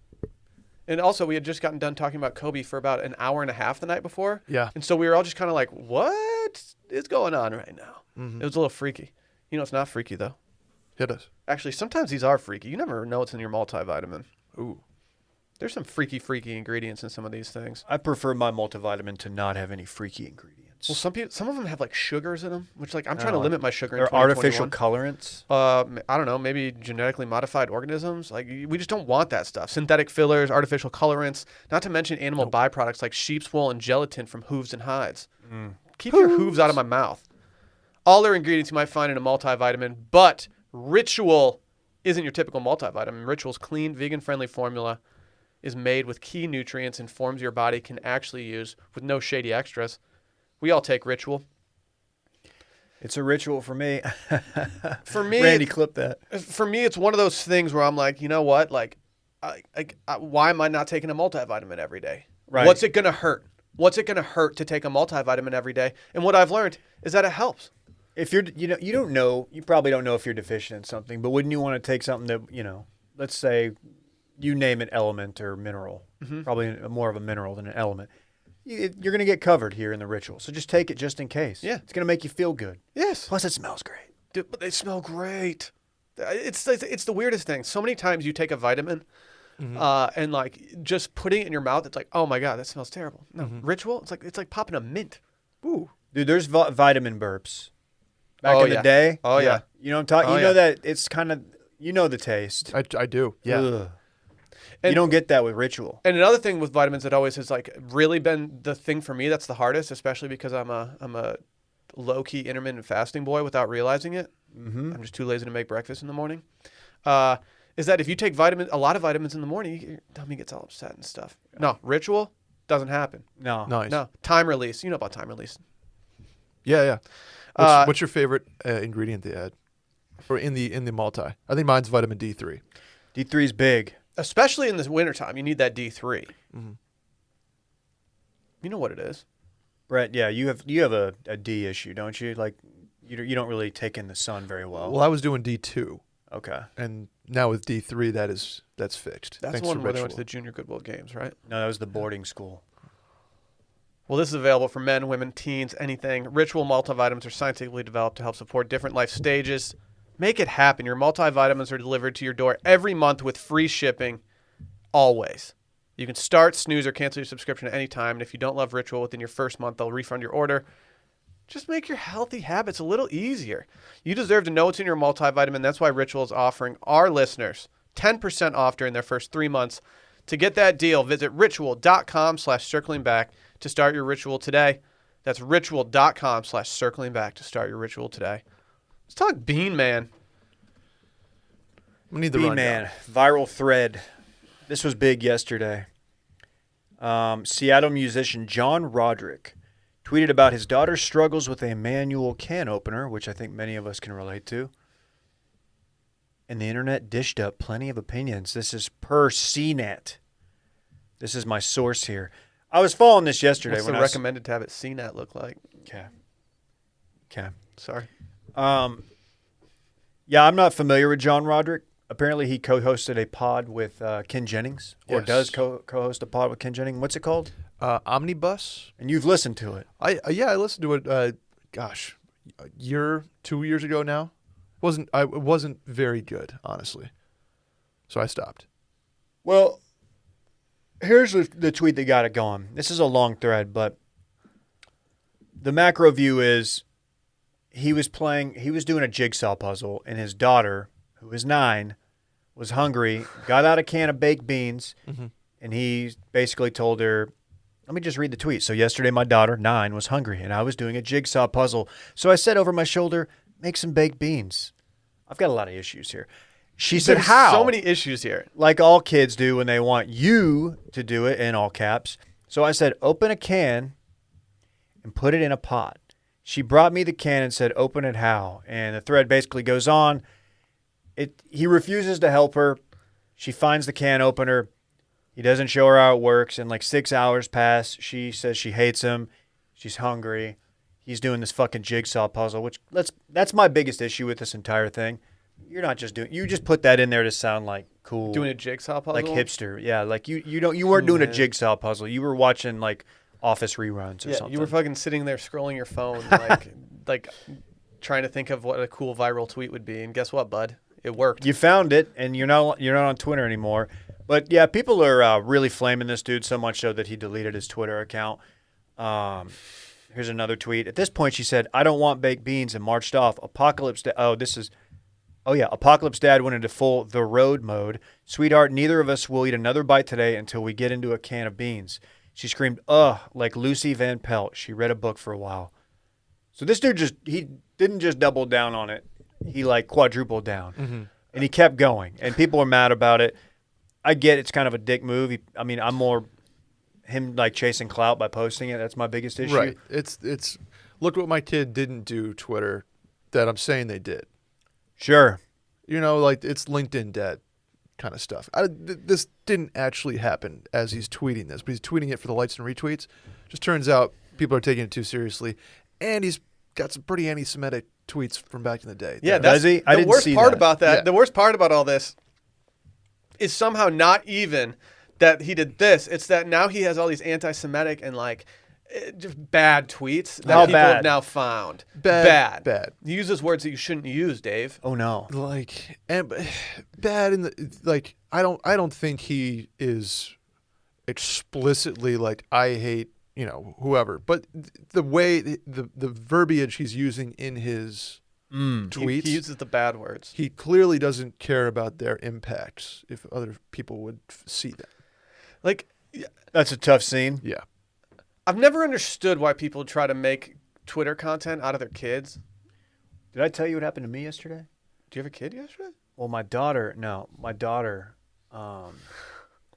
And also, we had just gotten done talking about Kobe for about an hour and a half the night before. yeah. And so we were all just kind of like, what is going on right now? Mhm. It was a little freaky. You know, it's not freaky, though. Hit us. Actually, sometimes these are freaky. You never know what's in your multivitamin. Ooh, There's some freaky ingredients in some of these things. I prefer my multivitamin to not have any freaky ingredients. Well, some of them have like sugars in them, which like I'm trying to Oh, limit my sugar in They're artificial 2021. colorants. I don't know, maybe genetically modified organisms. Like we just don't want that stuff. Synthetic fillers, artificial colorants, not to mention animal byproducts like sheep's wool and gelatin from hooves and hides. Keep your hooves out of my mouth. All are ingredients you might find in a multivitamin, but Ritual isn't your typical multivitamin. Ritual's clean, vegan-friendly formula is made with key nutrients and forms your body can actually use with no shady extras. We all take Ritual. It's a ritual for me. For me, Randy, clip that. For me, it's one of those things where I'm like, you know what? Like, why am I not taking a multivitamin every day? Right. What's it going to hurt? What's it going to hurt to take a multivitamin every day? And what I've learned is that it helps. If you don't know, you probably don't know if you're deficient in something, but wouldn't you want to take something that, let's say you name it element or mineral, probably more of a mineral than an element. You're going to get covered here in the Ritual. So just take it just in case. Yeah. It's going to make you feel good. Yes. Plus it smells great. Dude, but they smell great. It's the weirdest thing. So many times you take a vitamin and like just putting it in your mouth, it's like, oh my God, that smells terrible. No, Ritual, it's like popping a mint. Ooh. Dude, there's vitamin burps. Back Oh, in yeah. the day. Oh, yeah. You know what I'm talking Oh, You know yeah. that it's kind of, the taste. I do. Yeah. Ugh. And- You don't get that with Ritual. And another thing with vitamins that always has like really been the thing for me that's the hardest, especially because I'm a low key intermittent fasting boy without realizing it. I'm just too lazy to make breakfast in the morning. Is that if you take a lot of vitamins in the morning, your tummy gets all upset and stuff. No, Ritual doesn't happen. No. Nice. No, time release. You know about time release. Yeah. What's your favorite ingredient they add, or in the multi? I think mine's vitamin D3. D3's big. Especially in the wintertime, you need that D3. Mm-hmm. You know what it is. Brett, yeah, you have a D issue, don't you? Like you don't really take in the sun very well. Well, I was doing D2, Okay. and now with D3, that's fixed. That's Thanks the one to where they went to Ritual. the Junior Goodwill Games, right? No, that was the boarding school. Well, this is available for men, women, teens, anything. Ritual multivitamins are scientifically developed to help support different life stages. Make it happen. Your multivitamins are delivered to your door every month with free shipping, always. You can start, snooze, or cancel your subscription at any time. And if you don't love Ritual within your first month, they'll refund your order. Just make your healthy habits a little easier. You deserve to know what's in your multivitamin. That's why Ritual is offering our listeners 10% off during their first 3 months. To get that deal, visit ritual.com/circlingback to start your ritual today. That's ritual.com/circlingback to start your ritual today. Let's talk Bean Man. We need the Bean rundown. Man, viral thread. This was big yesterday. Seattle musician John Roderick tweeted about his daughter's struggles with a manual can opener, which I think many of us can relate to. And the internet dished up plenty of opinions. This is per CNET. This is my source here. I was following this yesterday. What's when the I was- recommended tablet CNET look like? Okay. Sorry. Yeah, I'm not familiar with John Roderick. apparently he co-hosted a pod with Ken Jennings, or Yes. does co-host a pod with Ken Jennings. What's it called? Omnibus. And you've listened to it. I listened to it. Gosh, a year, 2 years ago now. It wasn't very good, honestly. So I stopped. Well, here's the tweet that got it going. This is a long thread, but the macro view is he was doing a jigsaw puzzle, and his daughter, who is 9, was hungry, got out a can of baked beans, and he basically told her, let me just read the tweet. So yesterday my daughter, 9, was hungry, and I was doing a jigsaw puzzle. So I said over my shoulder, make some baked beans. I've got a lot of issues here. She said, There's how? so many issues here. Like all kids do when they want you to do it, in all caps. So I said, open a can and put it in a pot. She brought me the can and said, open it how? And the thread basically goes on. He refuses to help her. She finds the can opener. He doesn't show her how it works. And like 6 hours pass. She says she hates him. She's hungry. He's doing this fucking jigsaw puzzle, which that's my biggest issue with this entire thing. You're not just you just put that in there to sound like cool. Doing a jigsaw puzzle? Like hipster. Yeah, like you weren't doing a jigsaw puzzle. You were watching like Office reruns or something. You were fucking sitting there scrolling your phone like trying to think of what a cool viral tweet would be, and guess what, bud? It worked. You found it, and you're not on Twitter anymore. But yeah, people are really flaming this dude so much so that he deleted his Twitter account. Here's another tweet. At this point, she said, "I don't want baked beans," and marched off. Apocalypse Dad went into full the road mode. Sweetheart, neither of us will eat another bite today until we get into a can of beans. She screamed, ugh, like Lucy Van Pelt. She read a book for a while. So this dude he didn't just double down on it. He like quadrupled down. And he kept going. And people are mad about it. I get it's kind of a dick move. I'm more him like chasing clout by posting it. That's my biggest issue. Right. It's look what my kid didn't do Twitter that I'm saying they did. Sure. You know, like it's LinkedIn dead kind of stuff. This didn't actually happen as he's tweeting this, but he's tweeting it for the likes and retweets. Just turns out people are taking it too seriously, and he's got some pretty anti-Semitic tweets from back in the day. Yeah, Does he? I the didn't worst see part that. about that. Yeah. The worst part about all this is somehow not even that he did this. It's that now he has all these anti-Semitic and like just bad tweets that How people bad? have now found. Bad. He uses words that you shouldn't use, Dave. Oh no. Like and bad in the like. I don't think he is explicitly like I hate whoever, but the way the verbiage he's using in his tweets, He uses the bad words. he clearly doesn't care about their impacts if other people would see them. Like, That's a tough scene. Yeah. I've never understood why people try to make Twitter content out of their kids. Did I tell you what happened to me yesterday? Do you have a kid yesterday? Well, my daughter,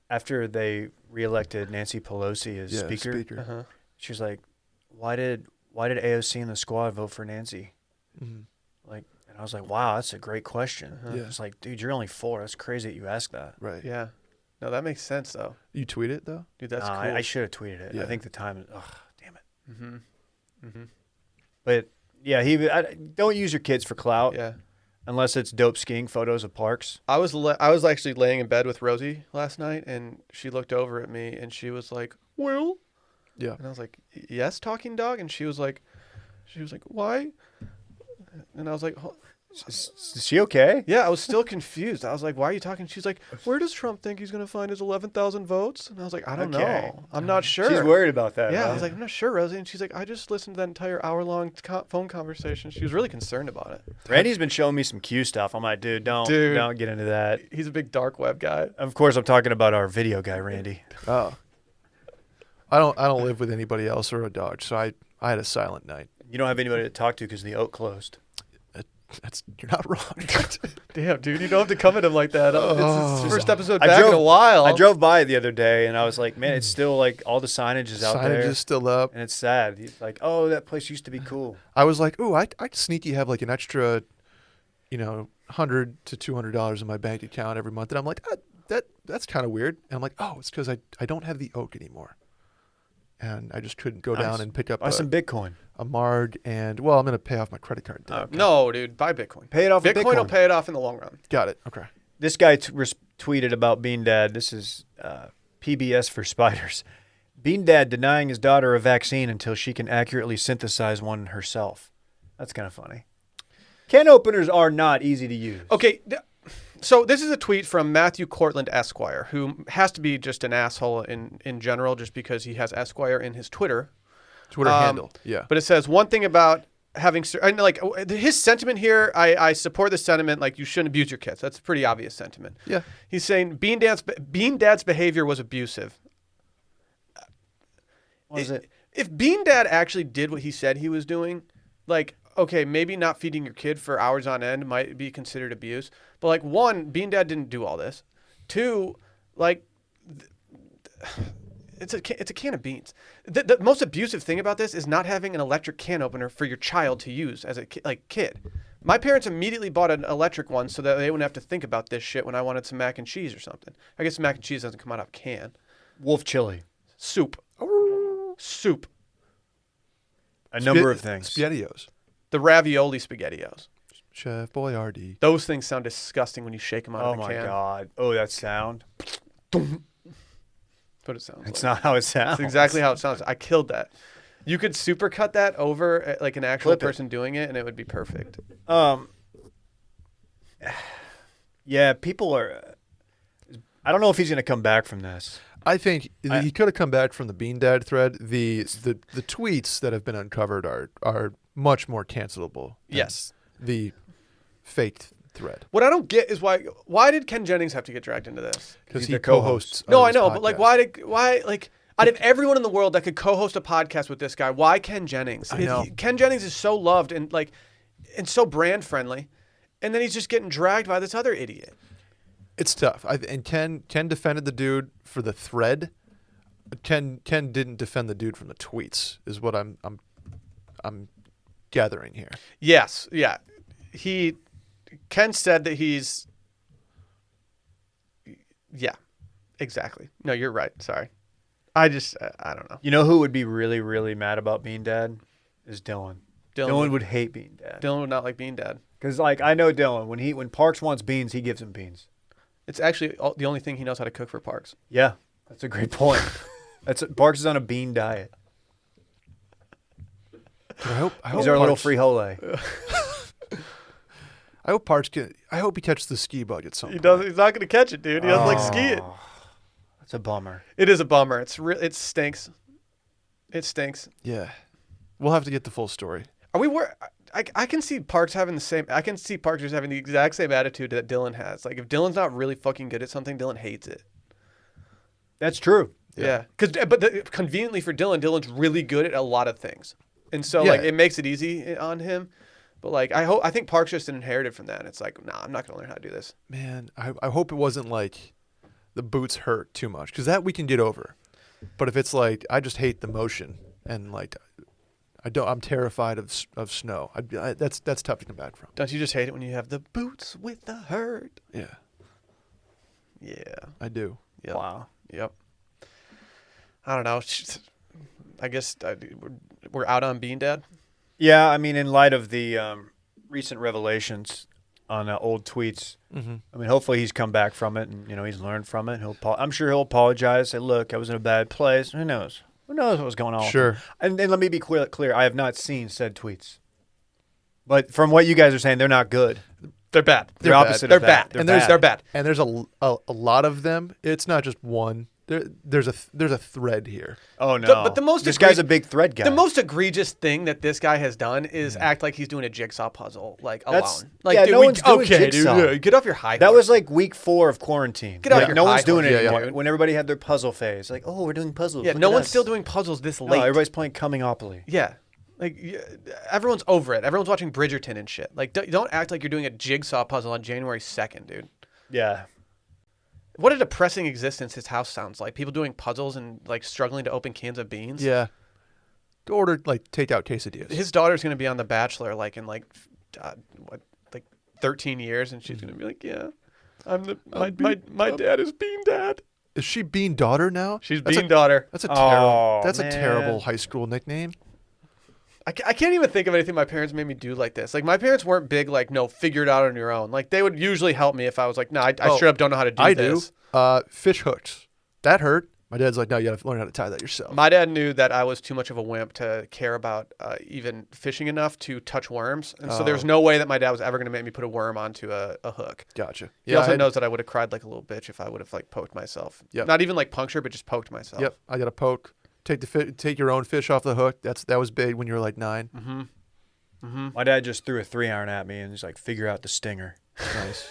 after they reelected Nancy Pelosi as speaker, Uh-huh. she was like, why did AOC and the squad vote for Nancy? Mhm. Like, and I was like, wow, that's a great question. Yeah. It's like, dude, you're only 4. That's crazy that you asked that. Right. Yeah. No, that makes sense, though. You tweet it though? Dude, that's Nah, cool. I should have tweeted it. Yeah. I think the time is, damn it. Mm-hmm. But yeah, don't use your kids for clout Yeah. unless it's dope skiing photos of parks. I was actually laying in bed with Rosie last night, and she looked over at me, and she was like, "Will?" Yeah. And I was like, "Yes, talking dog." And she was like, "Why?" And I was like, Is she okay? "Yeah." I was still confused. I was like, "Why are you talking?" She's like, "Where does Trump think he's gonna find his 11,000 votes?" And I was like, "I don't Okay. know. I'm not sure." She's worried about that. Yeah, huh? I was like, "I'm not sure, Rosie." And she's like, "I just listened to that entire hour-long phone conversation." She was really concerned about it. Randy's been showing me some Q stuff. I'm like, dude, don't get into that. He's a big dark web guy. Of course, I'm talking about our video guy, Randy. Oh. I don't live with anybody else or a dog, so I had a silent night. You don't have anybody to talk to because the oak closed. You're not wrong. Damn, dude, you don't have to come at him like that. It's his first episode I back in drove- a while. I drove by it the other day, and I was like, man, it's still like all the signage is out there. Signage is still up. And it's sad. He's like, oh, that place used to be cool. I was like, ooh, I sneaky have like an extra, $100 to $200 in my bank account every month, and I'm like, that's kind of weird. And I'm like, oh, it's because I don't have the oak anymore, and I just couldn't go Nice. down and pick up Buy some Bitcoin. a Marg, and I'm gonna pay off my credit card debt. Okay. No, dude, buy Bitcoin. Pay it off with Bitcoin will Bitcoin. pay it off in the long run. Got it. Okay. This guy tweeted about Bean Dad. This is PBS for spiders. Bean Dad denying his daughter a vaccine until she can accurately synthesize one herself. That's kind of funny. Can openers are not easy to use. Okay, so this is a tweet from Matthew Cortland Esquire, who has to be just an asshole in general, just because he has Esquire in his Twitter handle. Yeah. But it says one thing about having, and like his sentiment here, I support the sentiment, like you shouldn't abuse your kids. That's a pretty obvious sentiment. Yeah. He's saying Bean Dad's behavior was abusive. Was it? If Bean Dad actually did what he said he was doing, like, okay, maybe not feeding your kid for hours on end might be considered abuse. But like, one, Bean Dad didn't do all this. Two, like, it's a can of beans. The most abusive thing about this is not having an electric can opener for your child to use as a kid. My parents immediately bought an electric one so that they wouldn't have to think about this shit when I wanted some mac and cheese or something. I guess mac and cheese doesn't come out of a can. Wolf chili. Soup. A number of things. SpaghettiOs. The ravioli SpaghettiOs. Chef Boyardee. Those things sound disgusting when you shake them out of a can. Oh my God. Oh, that sound. That's what it sounds like. It's not how it sounds. It's exactly how it sounds. I killed that. You could supercut that over like an actual person doing it, and it would be perfect. Yeah, people are. I don't know if he's going to come back from this. I think he could have come back from the Bean Dad thread. The tweets that have been uncovered are much more cancelable. Yes. The faked thread. What I don't get is why did Ken Jennings have to get dragged into this? Because He's he the co-hosts. No, I this know, but like podcast. why like out of everyone in the world that could co-host a podcast with this guy, why Ken Jennings? I know. Ken Jennings is so loved and so brand friendly, and then he's just getting dragged by this other idiot. It's tough. And Ken defended the dude for the thread. Ken didn't defend the dude from the tweets. Is what I'm gathering here. Yes, yeah. Ken said that he's. Yeah, exactly. No, you're right. Sorry. I don't know. You know who would be really, really mad about Bean Dad? Is Dylan. Dylan would hate Bean Dad. Dylan would not like Bean Dad. Because like I know Dylan, when Parks wants beans, he gives him beans. It's actually the only thing he knows how to cook for Parks. Yeah, that's a great point. Parks is on a bean diet. I hope He's our little free-hole. I hope Parks I hope he catches the ski bug at some point. He's not going to catch it, dude. He doesn't like skiing. That's a bummer. It is a bummer. It stinks. It stinks. Yeah. We'll have to get the full story. Are we I can see Parks having the same. I can see Parks just having the exact same attitude that Dylan has. Like if Dylan's not really fucking good at something, Dylan hates it. That's true. Yeah. But conveniently for Dylan, Dylan's really good at a lot of things, and so Yeah. like it makes it easy on him. But like I think Parks just inherited from that. And it's like, nah, I'm not gonna learn how to do this. Man, I hope it wasn't like the boots hurt too much, because that we can get over. But if it's like I just hate the motion and like I'm terrified of snow. That's tough to come back from. Don't you just hate it when you have the boots with the hurt? Yeah, Yeah. I do. Yep. Wow. Yep. I don't know. I guess we're out on Bean Dad. Yeah, I mean, in light of the recent revelations on old tweets, I mean, hopefully he's come back from it and he's learned from it. I'm sure he'll apologize. Say, look, I was in a bad place. Who knows? Who knows what was going on? Sure. And let me be clear. I have not seen said tweets, but from what you guys are saying, they're not good. They're bad. They're opposite. They're of that. bad. They're bad. And there's a lot of them. It's not just one. There's a thread here. Oh no! But the most this guy's a big thread guy. The most egregious thing that this guy has done is act like he's doing a jigsaw puzzle, like That's- alone. Like, yeah, dude, no one's doing jigsaw. dude, yeah, get off your high. That horse. was like week 4 of quarantine. Get out Like, your no high one's doing horse. it Yeah, anymore. yeah. When everybody had their puzzle phase, like, oh, we're doing puzzles. Yeah, Look no at one's us. still doing puzzles this No, late. everybody's playing Cumming-opoly. Yeah, like everyone's over it. Everyone's watching Bridgerton and shit. Like, don't act like you're doing a jigsaw puzzle on January 2nd, dude. Yeah. What a depressing existence his house sounds like. People doing puzzles and like struggling to open cans of beans. Yeah. Order like takeout quesadillas. His daughter's gonna be on The Bachelor like in like 13 years, and she's gonna be like, yeah, my dad is Bean Dad. Is she Bean Daughter now? She's That's Bean Daughter. That's a terrible. Oh, That's man. a terrible high school nickname. I can't even think of anything my parents made me do like this. Like, my parents weren't big, like, no, figure it out on your own. Like, they would usually help me if I was like, no, I straight up don't know how to do this. I do. Fish hooks. That hurt. My dad's like, no, you got to learn how to tie that yourself. My dad knew that I was too much of a wimp to care about even fishing enough to touch worms. And so there's no way that my dad was ever going to make me put a worm onto a hook. Gotcha. He also knows that I would have cried like a little bitch if I would have, like, poked myself. Yep. Not even, like, puncture, but just poked myself. Yep. I got a poke. Take your own fish off the hook. That was big when you were like 9. Mm-hmm. Mm-hmm. My dad just threw a 3-iron at me and he's like, figure out the stinger. Nice.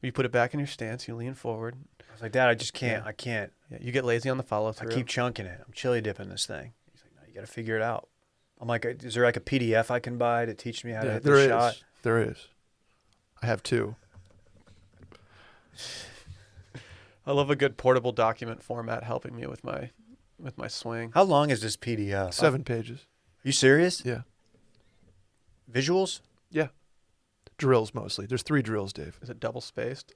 You put it back in your stance. You lean forward. I was like, Dad, I just can't. I can't. Yeah, you get lazy on the follow through. I keep chunking it. I'm chili dipping this thing. He's like, no, you got to figure it out. I'm like, is there like a PDF I can buy to teach me how to hit the shot? There is. I have 2. I love a good portable document format helping me with my swing. How long is this PDF? 7 pages. You serious? Yeah. Visuals? Yeah. Drills mostly. There's 3 drills, Dave. Is it double spaced?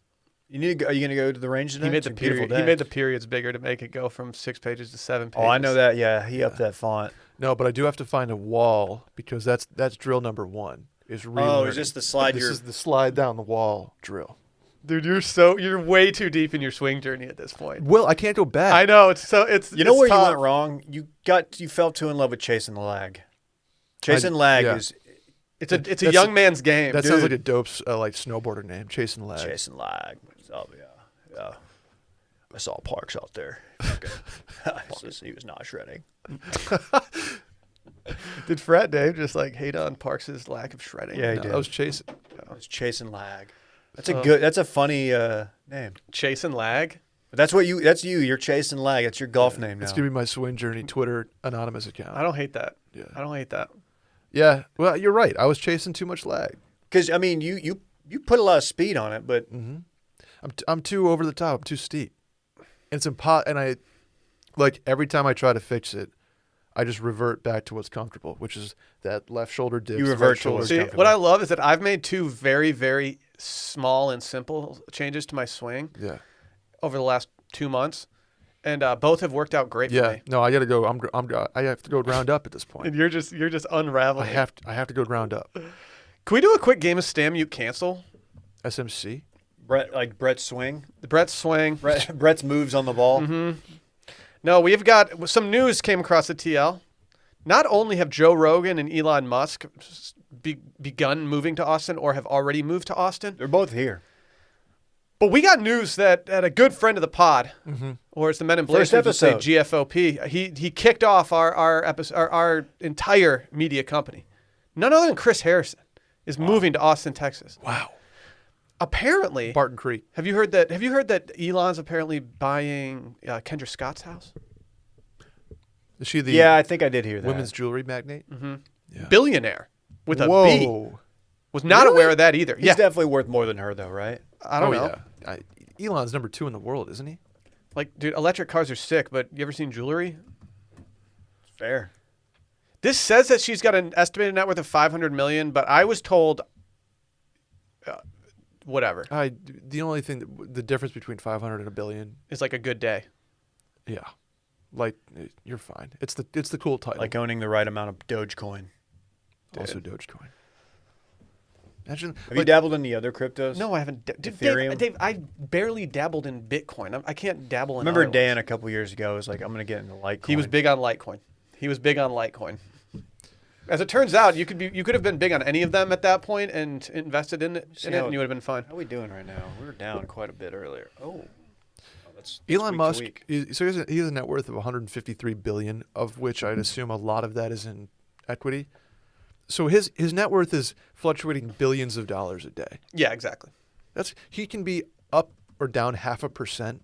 You need to go, are you going to go to the range today? He made It's the a beautiful period. day. He made the periods bigger to make it go from 6 pages to 7 pages. Oh, I know that. Yeah, he upped that font. No, but I do have to find a wall because that's drill number 1. Is is this the slide? This is the slide down the wall drill. Dude, you're way too deep in your swing journey at this point. Well, I can't go back. I know it's You know where tough. you went wrong? You fell too in love with chasing the lag. Chasing lag yeah. is It's a young man's game. That Dude. sounds like a dope like snowboarder name, chasing lag. chasing lag. Oh yeah. I saw Parks out there. He was not shredding. Did Frat Dave just like hate on Parks' lack of shredding? Yeah, he No, did. I was chasing. I was chasing lag. That's a funny name. Chasing lag. But that's you. You're chasing lag. That's your golf name now. It's gonna be my swing journey Twitter anonymous account. I don't hate that. Yeah. I don't hate that. Yeah. Well, you're right. I was chasing too much lag. Because I mean, you put a lot of speed on it, but I'm too over the top. I'm too steep. And it's and I like every time I try to fix it, I just revert back to what's comfortable, which is that left shoulder dips. You right revert to shoulder what's See, comfortable. what I love is that I've made 2 very, very small and simple changes to my swing Yeah. over the last 2 months, and both have worked out great for Yeah. me. No, I got to go. I have to go ground up at this point. And you're just unraveling. I have to go ground up. Can we do a quick game of Stam Mute Cancel? SMC. Brett's swing. Brett's swing. Brett's moves on the ball. No, we've got some news came across the TL. Not only have Joe Rogan and Elon Musk begun moving to Austin or have already moved to Austin, They're both here. but we got news that a good friend of the pod, or as the Men in Blaze First would say, episode. GFOP, he kicked off our episode, our entire media company. None other than Chris Harrison is moving to Austin, Texas. Wow. Apparently, Barton Creek. have you heard that Elon's apparently buying Kendra Scott's house? Is she the Yeah, I think I did hear that. women's jewelry magnate? Yeah. Billionaire with a B. Whoa. Was not aware of that either. He's Yeah, definitely worth more than her, though, right? I don't know. Yeah. Elon's number 2 in the world, isn't he? Like, dude, electric cars are sick, but you ever seen jewelry? Fair. This says that she's got an estimated net worth of $500 million, but I was told, whatever, The only thing, the difference between 500 and a billion, is like a good day. yeah, like you're fine. It's the cool title. Like owning the right amount of Dogecoin. also Dogecoin. Imagine. Have you dabbled in the other cryptos? No, I haven't. Ethereum? Dave, I barely dabbled in Bitcoin. I can't dabble in. Remember other ones. Dan a couple years ago was like, I'm going to get into Litecoin. He was big on Litecoin. As it turns out, you could have been big on any of them at that point and invested in it, and you would have been fine. How are we doing right now? We were down quite a bit earlier. That's Elon week to Musk. week. He has a net worth of 153 billion, of which I'd assume a lot of that is in equity. So his net worth is fluctuating billions of dollars a day. Yeah, exactly. He can be up or down 0.5%,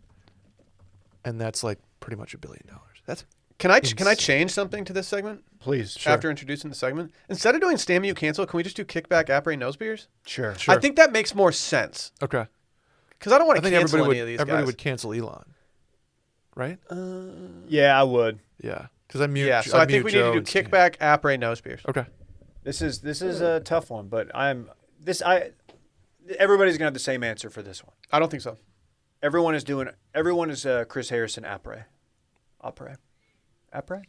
and that's like pretty much $1 billion. That's Can I change something to this segment? Please. After introducing the segment, instead of doing Stam Mute Cancel, can we just do Kickback, Apres, Nose Beers? Sure. I think that makes more sense okay. because I don't want I to think cancel everybody any of these everybody guys. would cancel Elon, right? Yeah, I would. Yeah, because I mute. Yeah, so I think we need Joe to do and Stan. Kickback, Apres, Nose Beers. Okay. This is a tough one, but everybody's gonna have the same answer for this one. I don't think so. Everyone is Chris Harrison Apres.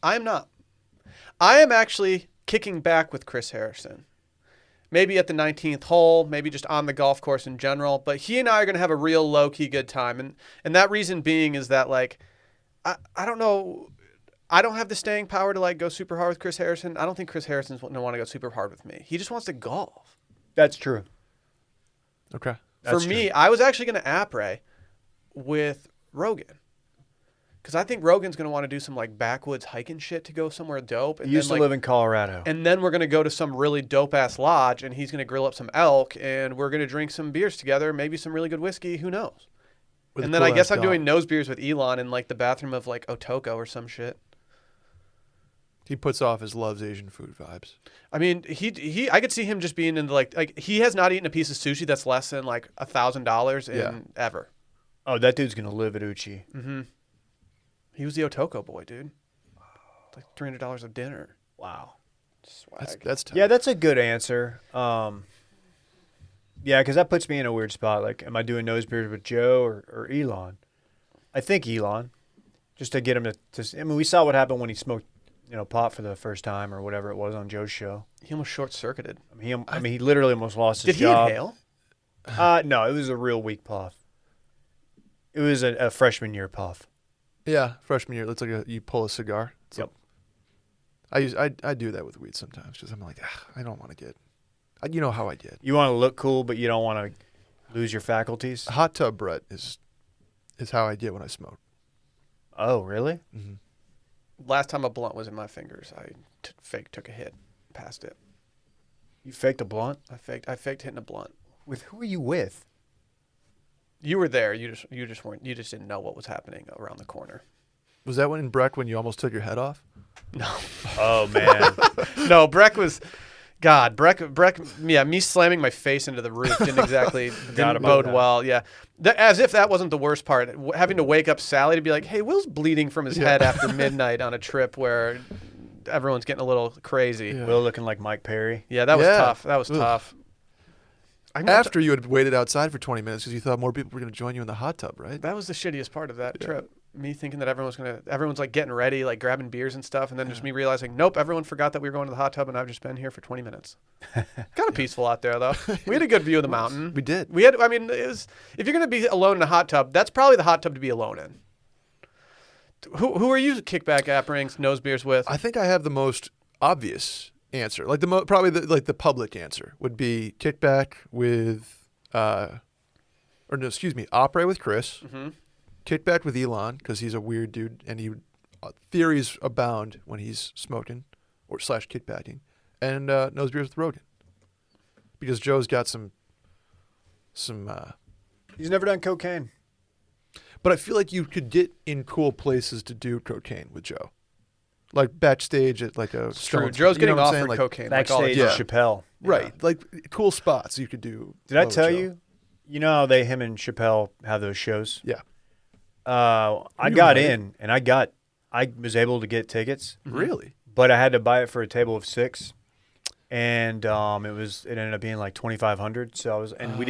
I am not. I am actually kicking back with Chris Harrison. Maybe at the 19th hole, maybe just on the golf course in general. But he and I are going to have a real low-key good time. And that reason being is that, like, I don't know. I don't have the staying power to, like, go super hard with Chris Harrison. I don't think Chris Harrison's going to want to go super hard with me. He just wants to golf. That's true. Okay. That's For me, true. I was actually going to Apres with Rogan. Because I think Rogan's going to want to do some, like, backwoods hiking shit to go somewhere dope. He used to live in Colorado. And then we're going to go to some really dope-ass lodge, and he's going to grill up some elk, and we're going to drink some beers together, maybe some really good whiskey. Who knows? With And a then I cool-ass guess I'm dog. doing nose beers with Elon in, like, the bathroom of, like, Otoko or some shit. He puts off his loves Asian food vibes. I mean, I could see him just being into, like he has not eaten a piece of sushi that's less than, like, $1,000 in ever. Oh, that dude's going to live at Uchi. Mm-hmm. He was the Otoko boy, dude. It's like $300 of dinner. Wow. Swag. That's tough. Yeah, that's a good answer. Yeah, because that puts me in a weird spot. Like, am I doing nose beers with Joe or Elon? I think Elon, just to get him to. I mean, we saw what happened when he smoked, pot for the first time or whatever it was on Joe's show. He almost short-circuited. I mean, he literally almost lost his Did he job. inhale? No, it was a real weak puff. It was a freshman year puff. Yeah, freshman year. It's like you pull a cigar. It's Yep. I do that with weed sometimes because I'm like, I don't want to get. You know how I get. You want to look cool, but you don't want to lose your faculties. Hot tub Brett is how I get when I smoke. Oh, really? Mm-hmm. Last time a blunt was in my fingers, I fake took a hit, passed it. You faked a blunt? I faked hitting a blunt. With who are you with? You were there. You just didn't know what was happening around the corner. Was that when in Breck when you almost took your head off? No. Oh man. No, Breck was Breck, yeah, me slamming my face into the roof didn't exactly didn't about bode that. well. Yeah. As if that wasn't the worst part. Having to wake up Sally to be like, hey, Will's bleeding from his head after midnight on a trip where everyone's getting a little crazy. Yeah. Will looking like Mike Perry. Yeah, that was Yeah. tough. That was Ugh. tough. After you had waited outside for 20 minutes because you thought more people were going to join you in the hot tub, right? That was the shittiest part of that trip. Me thinking that everyone's like getting ready, like grabbing beers and stuff, and then just me realizing, nope, everyone forgot that we were going to the hot tub, and I've just been here for 20 minutes. Kind of peaceful out there, though. We had a good view of the mountain. We did. I mean, if you're going to be alone in a hot tub, that's probably the hot tub to be alone in. Who are you Kickback app rings, nose beers with? I think I have the most obvious answer. Like probably the public answer would be Kickback with Apres with Chris. Mm-hmm. Kickback with Elon because he's a weird dude and theories abound when he's smoking or / kickbacking, and nose beers with Rogan because Joe's got some. He's never done cocaine. But I feel like you could get in cool places to do cocaine with Joe, like backstage at like a. It's true. Stone's- Joe's you know getting what I'm offered saying? Like, cocaine. like all the Backstage time. at Chappelle. right? Like cool spots you could do. Did I with tell Joe. you? You know how him and Chappelle have those shows? Yeah. I You got had it? in, and I was able to get tickets, Really? but I had to buy it for a table of 6, and it ended up being like $2,500. So we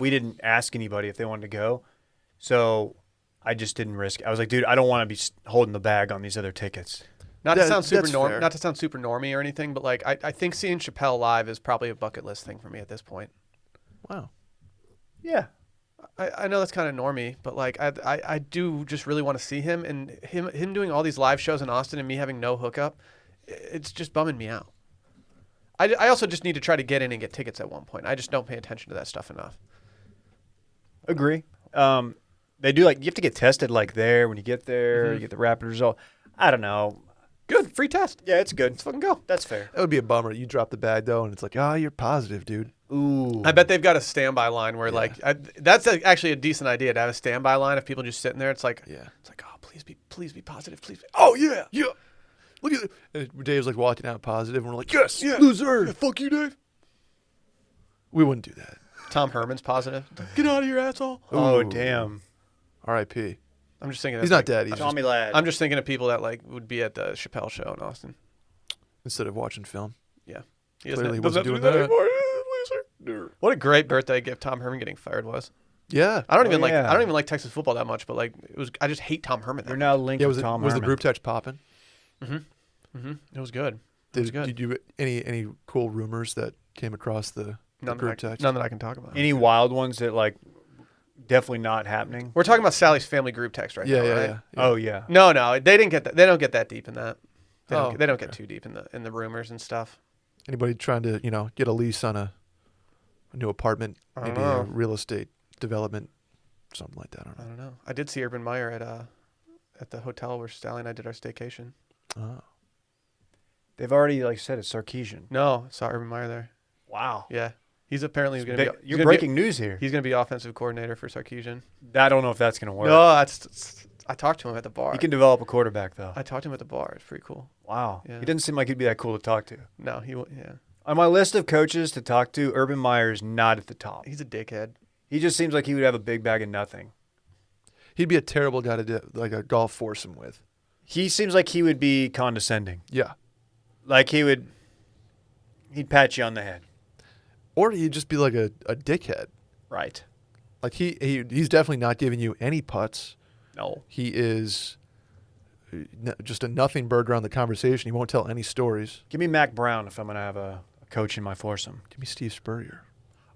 didn't ask anybody if they wanted to go, so I just didn't risk it. I was like, dude, I don't want to be holding the bag on these other tickets. Not to sound That's fair. not to sound super normie or anything, but like I think seeing Chappelle live is probably a bucket list thing for me at this point. Wow. Yeah. I know that's kind of normie, but like I do just really want to see him, and him doing all these live shows in Austin and me having no hookup, it's just bumming me out. I also just need to try to get in and get tickets at one point. I just don't pay attention to that stuff enough. Agree. They do, like, you have to get tested like there when you get there. You get the rapid result. I don't know. Good free test. Yeah, it's good. Let's fucking go. That's fair. That would be a bummer. You drop the bag though, and it's like, oh, you're positive, dude. Ooh. I bet they've got a standby line where that's actually a decent idea to have a standby line of people just sitting there. It's like, oh, please be positive, please be. Oh yeah. Look at it. And Dave's like walking out positive, and we're like, yes, loser. Yeah, fuck you, Dave. We wouldn't do that. Tom Herman's positive. Get out of here, asshole. Oh, Ooh. damn. R.I.P. I'm just thinking. He's that's not dead. He's just, Tommy Ladd. I'm just thinking of people that like would be at the Chappelle show in Austin. instead of watching film. Yeah. Clearly he doesn't wasn't have to doing do that. anymore. Loser. What a great birthday gift Tom Herman getting fired was. Yeah. I don't even yeah. like Texas football that much, but like I just hate Tom Herman. You're now linked Yeah, with was Tom the Herman. group text popping? It was good. good. Did you any cool rumors that came across the group text? None that I can talk about. Any wild ones that like definitely not happening? We're talking about Sally's family group text right now, right? Yeah. Oh yeah. No, they didn't get that. They don't get that deep in that. They don't get okay. too deep in the rumors and stuff. Anybody trying to get a lease on a new apartment, I don't maybe a know. real estate development, something like that. I I don't know. don't know. I did see Urban Meyer at the hotel where Sally and I did our staycation. Oh. They've already like said it's Sarkeesian. No, saw Urban Meyer there. Wow. Yeah, he's apparently going to be. You're breaking news here. He's going to be offensive coordinator for Sarkeesian. I don't know if that's gonna work. No, I talked to him at the bar. You can develop a quarterback though. I talked to him at the bar. It's pretty cool. Wow. Yeah. He didn't seem like he'd be that cool to talk to. No, yeah. On my list of coaches to talk to, Urban Meyer is not at the top. He's a dickhead. He just seems like he would have a big bag of nothing. He'd be a terrible guy to do like a golf foursome with. He seems like he would be condescending. Yeah. Like he'd pat you on the head. Or he'd just be like a dickhead. Right. Like he's definitely not giving you any putts. No. He is just a nothing burger on the conversation. He won't tell any stories. Give me Mac Brown if I'm going to have a coach in my foursome. Give me Steve Spurrier.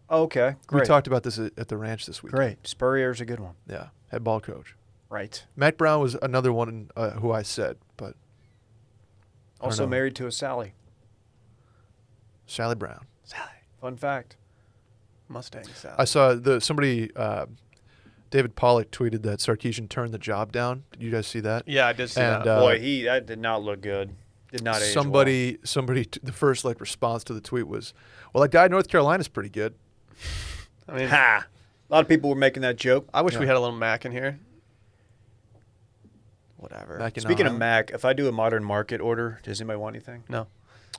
Oh, okay. Great. We talked about this at the ranch this week. Great. Spurrier's a good one. Yeah, head ball coach. Right. Matt Brown was another one who I said, but I don't Also know. married to a Sally. Sally Brown. Sally. Fun fact. Mustang Sally. I saw somebody, David Pollock tweeted that Sarkeesian turned the job down. Did you guys see that? Yeah, I did see And, that. Boy, that did not look good. Did not age somebody, the first response to the tweet was, "Well, that guy in North Carolina's pretty good." I mean, well. Ha! A lot of people were making that joke. I wish we Yeah. had a little Mac in here. Whatever. Mac and Speaking of Island. Mac, if I do a modern market order, does anybody want anything? No.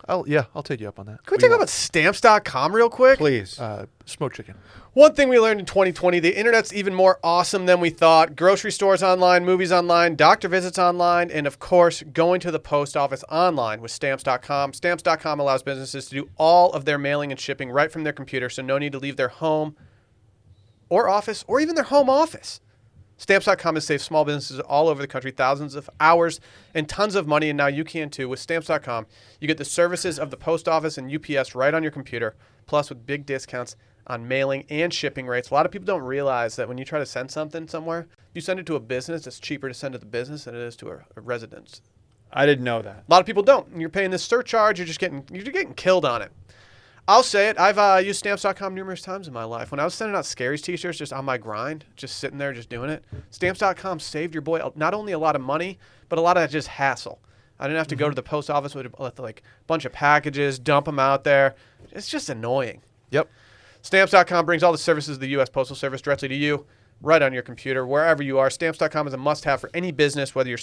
I'll take you up on that. Can we talk about Stamps.com real quick? Please. Smoked chicken. One thing we learned in 2020, the internet's even more awesome than we thought. Grocery stores online, movies online, doctor visits online, and of course, going to the post office online with Stamps.com. Stamps.com allows businesses to do all of their mailing and shipping right from their computer, so no need to leave their home or office or even their home office. Stamps.com has saved small businesses all over the country thousands of hours and tons of money, and now you can too. With Stamps.com, you get the services of the post office and UPS right on your computer, plus with big discounts on mailing and shipping rates. A lot of people don't realize that when you try to send something somewhere, you send it to a business, it's cheaper to send to the business than it is to a residence. I didn't know that. A lot of people don't. And you're paying this surcharge, you're getting killed on it. I'll say it. I've used Stamps.com numerous times in my life. When I was sending out Scaries t-shirts just on my grind, just sitting there, just doing it, Stamps.com saved your boy not only a lot of money, but a lot of just hassle. I didn't have to go to the post office with like a bunch of packages, dump them out there. It's just annoying. Yep. Stamps.com brings all the services of the U.S. Postal Service directly to you, right on your computer, wherever you are. Stamps.com is a must-have for any business, whether you're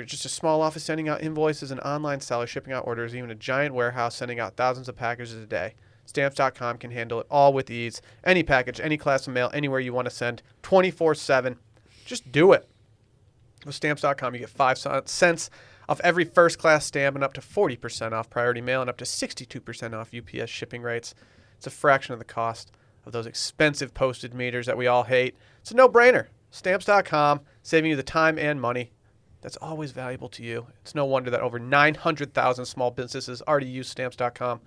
just a small office sending out invoices, an online seller shipping out orders, even a giant warehouse sending out thousands of packages a day. Stamps.com can handle it all with ease. Any package, any class of mail, anywhere you want to send, 24/7. Just do it. With Stamps.com, you get 5 cents off every first-class stamp and up to 40% off priority mail and up to 62% off UPS shipping rates. It's a fraction of the cost of those expensive postage meters that we all hate. It's a no-brainer. Stamps.com, saving you the time and money. That's always valuable to you. It's no wonder that over 900,000 small businesses already use Stamps.com.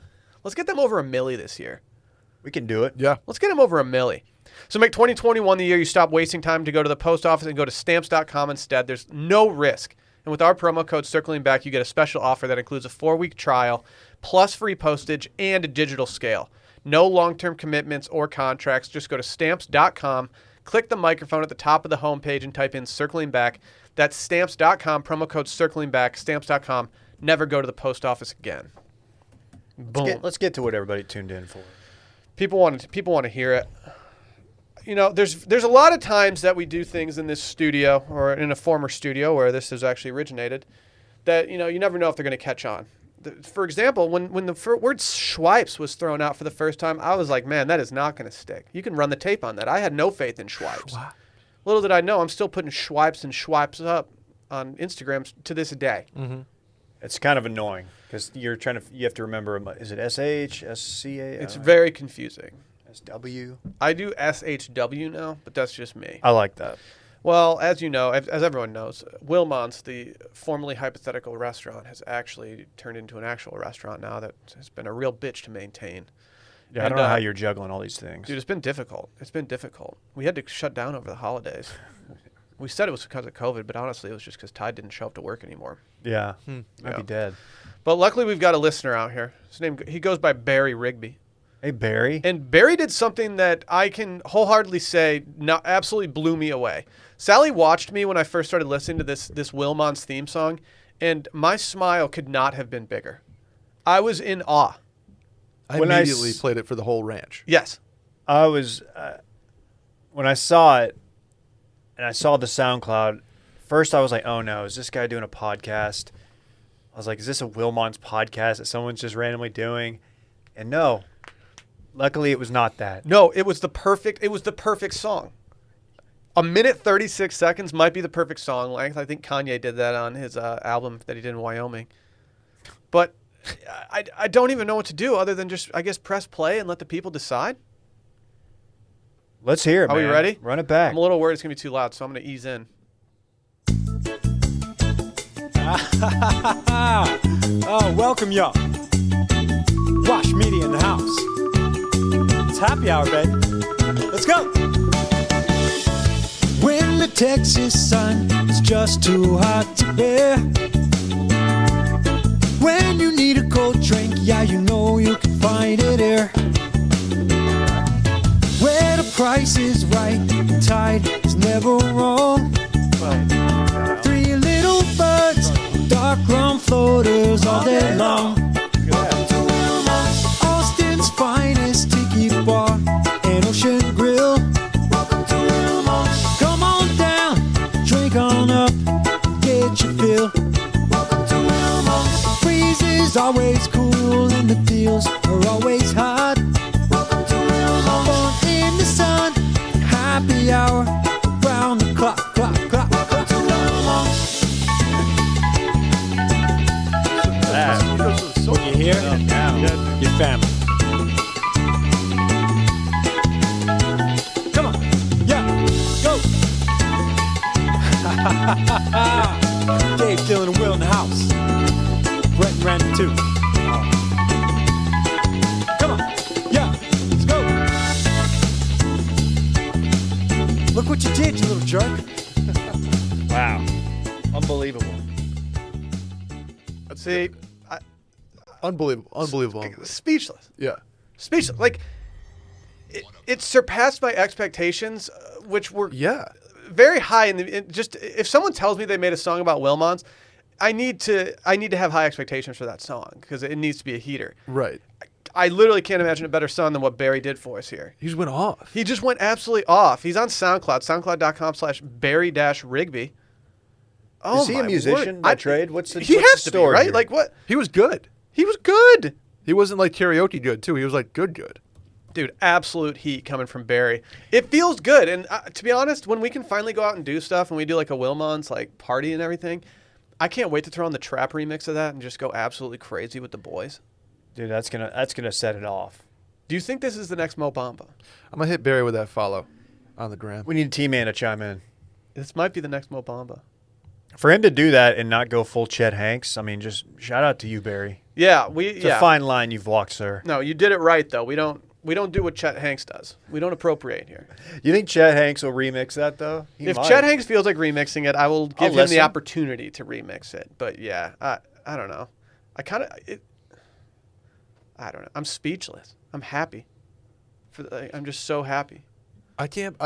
Let's get them over a milli this year. We can do it. Yeah. Let's get them over a milli. So make 2021 the year you stop wasting time to go to the post office and go to Stamps.com instead. There's no risk. And with our promo code Circling Back, you get a special offer that includes a 4-week trial, plus free postage and a digital scale. No long-term commitments or contracts. Just go to Stamps.com, click the microphone at the top of the homepage, and type in Circling Back. That's Stamps.com, promo code Circling Back, Stamps.com. Never go to the post office again. Boom. Let's get to what everybody tuned in for. People want to hear it. You know, there's a lot of times that we do things in this studio or in a former studio where this has actually originated that, you know, you never know if they're going to catch on. For example, when the word Schweipes was thrown out for the first time, I was like, man, that is not going to stick. You can run the tape on that. I had no faith in Schweipes. Little did I know, I'm still putting Schweipes and Schweipes up on Instagram to this day. Mm-hmm. It's kind of annoying because you have to remember, is it SH, SCA? It's very confusing. SW? I do SHW now, but that's just me. I like that. Well, as you know, as everyone knows, Willmon's, the formerly hypothetical restaurant, has actually turned into an actual restaurant now that has been a real bitch to maintain. Yeah, I don't know how you're juggling all these things. Dude, it's been difficult. It's been difficult. We had to shut down over the holidays. We said it was because of COVID, but honestly, it was just because Ty didn't show up to work anymore. Yeah, I'd Yeah. be dead. But luckily, we've got a listener out here. He goes by Barry Rigby. Hey, Barry. And Barry did something that I can wholeheartedly say absolutely blew me away. Sally watched me when I first started listening to this Willmon's theme song, and my smile could not have been bigger. I was in awe. I When immediately played it for the whole ranch. Yes. I was when I saw it, and I saw the SoundCloud. First, I was like, "Oh no, is this guy doing a podcast?" I was like, "Is this a Willmon's podcast that someone's just randomly doing?" And no, luckily, it was not that. No, it was the perfect song. A minute 36 seconds might be the perfect song length. I think Kanye did that on his album that he did in Wyoming. But I don't even know what to do other than just, I guess, press play and let the people decide. Let's hear it. Are we man. ready? Run it back. I'm a little worried it's going to be too loud, so I'm going to ease in. Oh, welcome, y'all. Wash Media in the house. It's happy hour, baby. Let's go. When the Texas sun is just too hot to bear. When you need a cold drink, yeah, you know you can find it here. Where the price is right and tide is never wrong. Three little birds, dark rum floaters all day long. Welcome to Willmon's, Austin's finest tiki bar and ocean grill. Welcome to Willmon's. Come on down, drink on up, get your fill. Welcome to Willmon's. Breeze is always cool and the deals are always hot. Welcome to Willmon's. Born in the sun, happy hour, round the clock. Welcome to Willmon's. When you hear your family. Come on, yeah, go. Dave, Dylan, and Will in the house. Brett and Randy too. Come on, yeah, let's go. Look what you did, you little jerk. Wow, unbelievable. Let's see. Unbelievable. Speechless. Yeah. Speechless. Like, it surpassed my expectations, which were very high. Just if someone tells me they made a song about Willmon's, I need to have high expectations for that song because it needs to be a heater. Right. I literally can't imagine a better song than what Barry did for us here. He just went off. He just went absolutely off. He's on SoundCloud, soundcloud.com/Barry-Rigby. Oh, Is he a musician by trade? What's the He what's has the to be, story right? here? Like what? He was good. He was good. He wasn't like karaoke good, too. He was like good. Dude, absolute heat coming from Barry. It feels good. And to be honest, when we can finally go out and do stuff and we do like a Willmon's like party and everything, I can't wait to throw on the trap remix of that and just go absolutely crazy with the boys. Dude, that's gonna set it off. Do you think this is the next Mo Bamba? I'm going to hit Barry with that follow on the gram. We need T-Man to chime in. This might be the next Mo Bamba. For him to do that and not go full Chet Hanks, I mean, just shout out to you, Barry. Yeah, It's a fine line you've walked, sir. No, you did it right though. We don't do what Chet Hanks does. We don't appropriate here. You think Chet Hanks will remix that though? He If might. Chet Hanks feels like remixing it, I will give him listen. the opportunity to remix it. But yeah, I don't know. I don't know. I'm speechless. I'm happy. I'm just so happy. I can't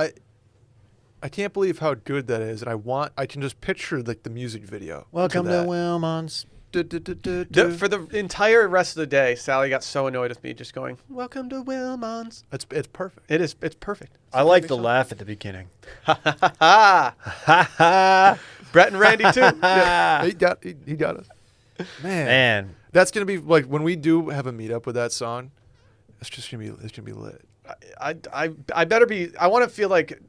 believe how good that is, and I can just picture like the music video. Welcome to that. Willmon's. For the entire rest of the day, Sally got so annoyed with me just going, "Welcome to Willmon's." It's perfect. It's perfect. I like the laugh at the beginning. Ha Ha Brett and Randy too. Yeah. He got us. Man, That's gonna be like when we do have a meetup with that song. It's gonna be lit. I better be. I want to feel like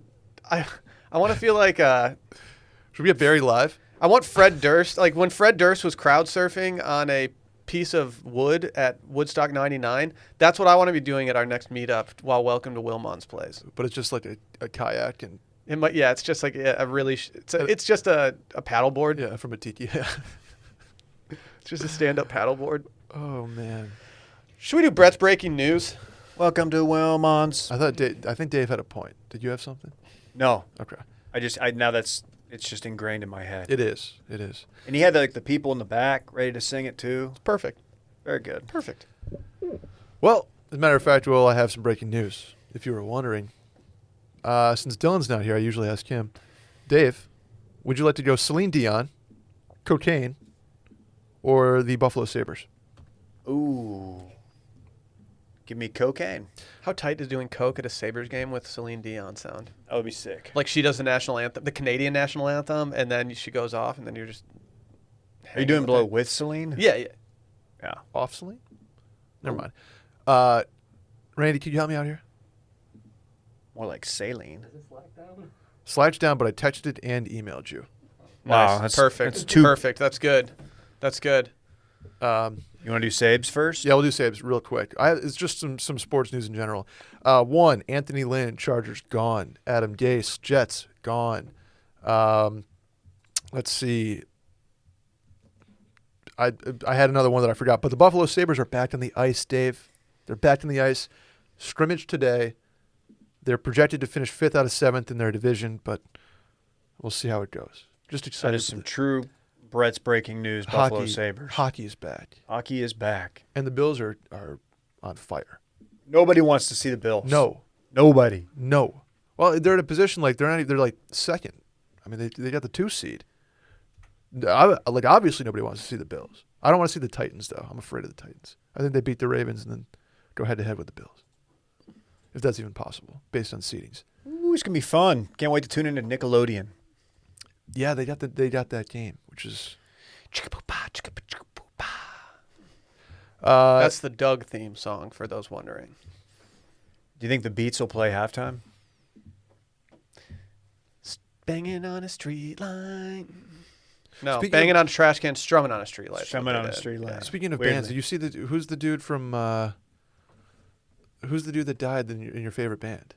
Should we get Barry live? I want Fred Durst, like when Fred Durst was crowd surfing on a piece of wood at Woodstock 99. That's what I want to be doing at our next meetup while Welcome to Willmon's plays. But it's just like a kayak and It might. Yeah, it's just like a really. It's just a paddleboard. Yeah, from a tiki. Yeah. It's just a stand-up paddleboard. Oh man. Should we do Brett's breaking news? Welcome to Willmon's. I think Dave had a point. Did you have something? No, Okay. it's just ingrained in my head. It is. It is. And he had the people in the back ready to sing it too. Perfect. Very good. Perfect. Well, as a matter of fact, I have some breaking news. If you were wondering, since Dylan's not here, I usually ask him. Dave, would you like to go Celine Dion, cocaine, or the Buffalo Sabres? Ooh. Give me cocaine. How tight does doing coke at a Sabres game with Celine Dion sound? That would be sick. Like she does the national anthem, the Canadian national anthem, and then she goes off, and then you're just. Are you doing blow with Celine? Yeah, yeah. Yeah. Off Celine? Never mind. Randy, can you help me out here? More like saline. Slack's down, but I texted and emailed you. Wow, Nice. that's Perfect. That's two. Perfect. That's good. That's good. You want to do Sabes first? Yeah, we'll do Sabres real quick. It's just some sports news in general. One, Anthony Lynn, Chargers, gone. Adam Gase, Jets, gone. Let's see. I had another one that I forgot. But the Buffalo Sabres are back on the ice, Dave. They're back on the ice. Scrimmage today. They're projected to finish 5th out of 7th in their division, but we'll see how it goes. Just That excited. is some true Brett's breaking news. Buffalo Sabres. Hockey is back. Hockey is back. And the Bills are on fire. Nobody wants to see the Bills. No. Nobody. No. Well, they're in a position like they're like second. I mean, they got the 2 seed. Obviously nobody wants to see the Bills. I don't want to see the Titans though. I'm afraid of the Titans. I think they beat the Ravens and then go head to head with the Bills, if that's even possible based on seedings. Ooh, it's gonna be fun. Can't wait to tune into Nickelodeon. Yeah, they got that game, which is. That's the Doug theme song for those wondering. Do you think the Beats will play halftime? Banging on a street line. No, Speaking banging of- on a trash can, strumming on a street light. Strumming on a street light. Speaking of Weirdly. bands, did you see who's the dude from? Who's the dude that died in your favorite band?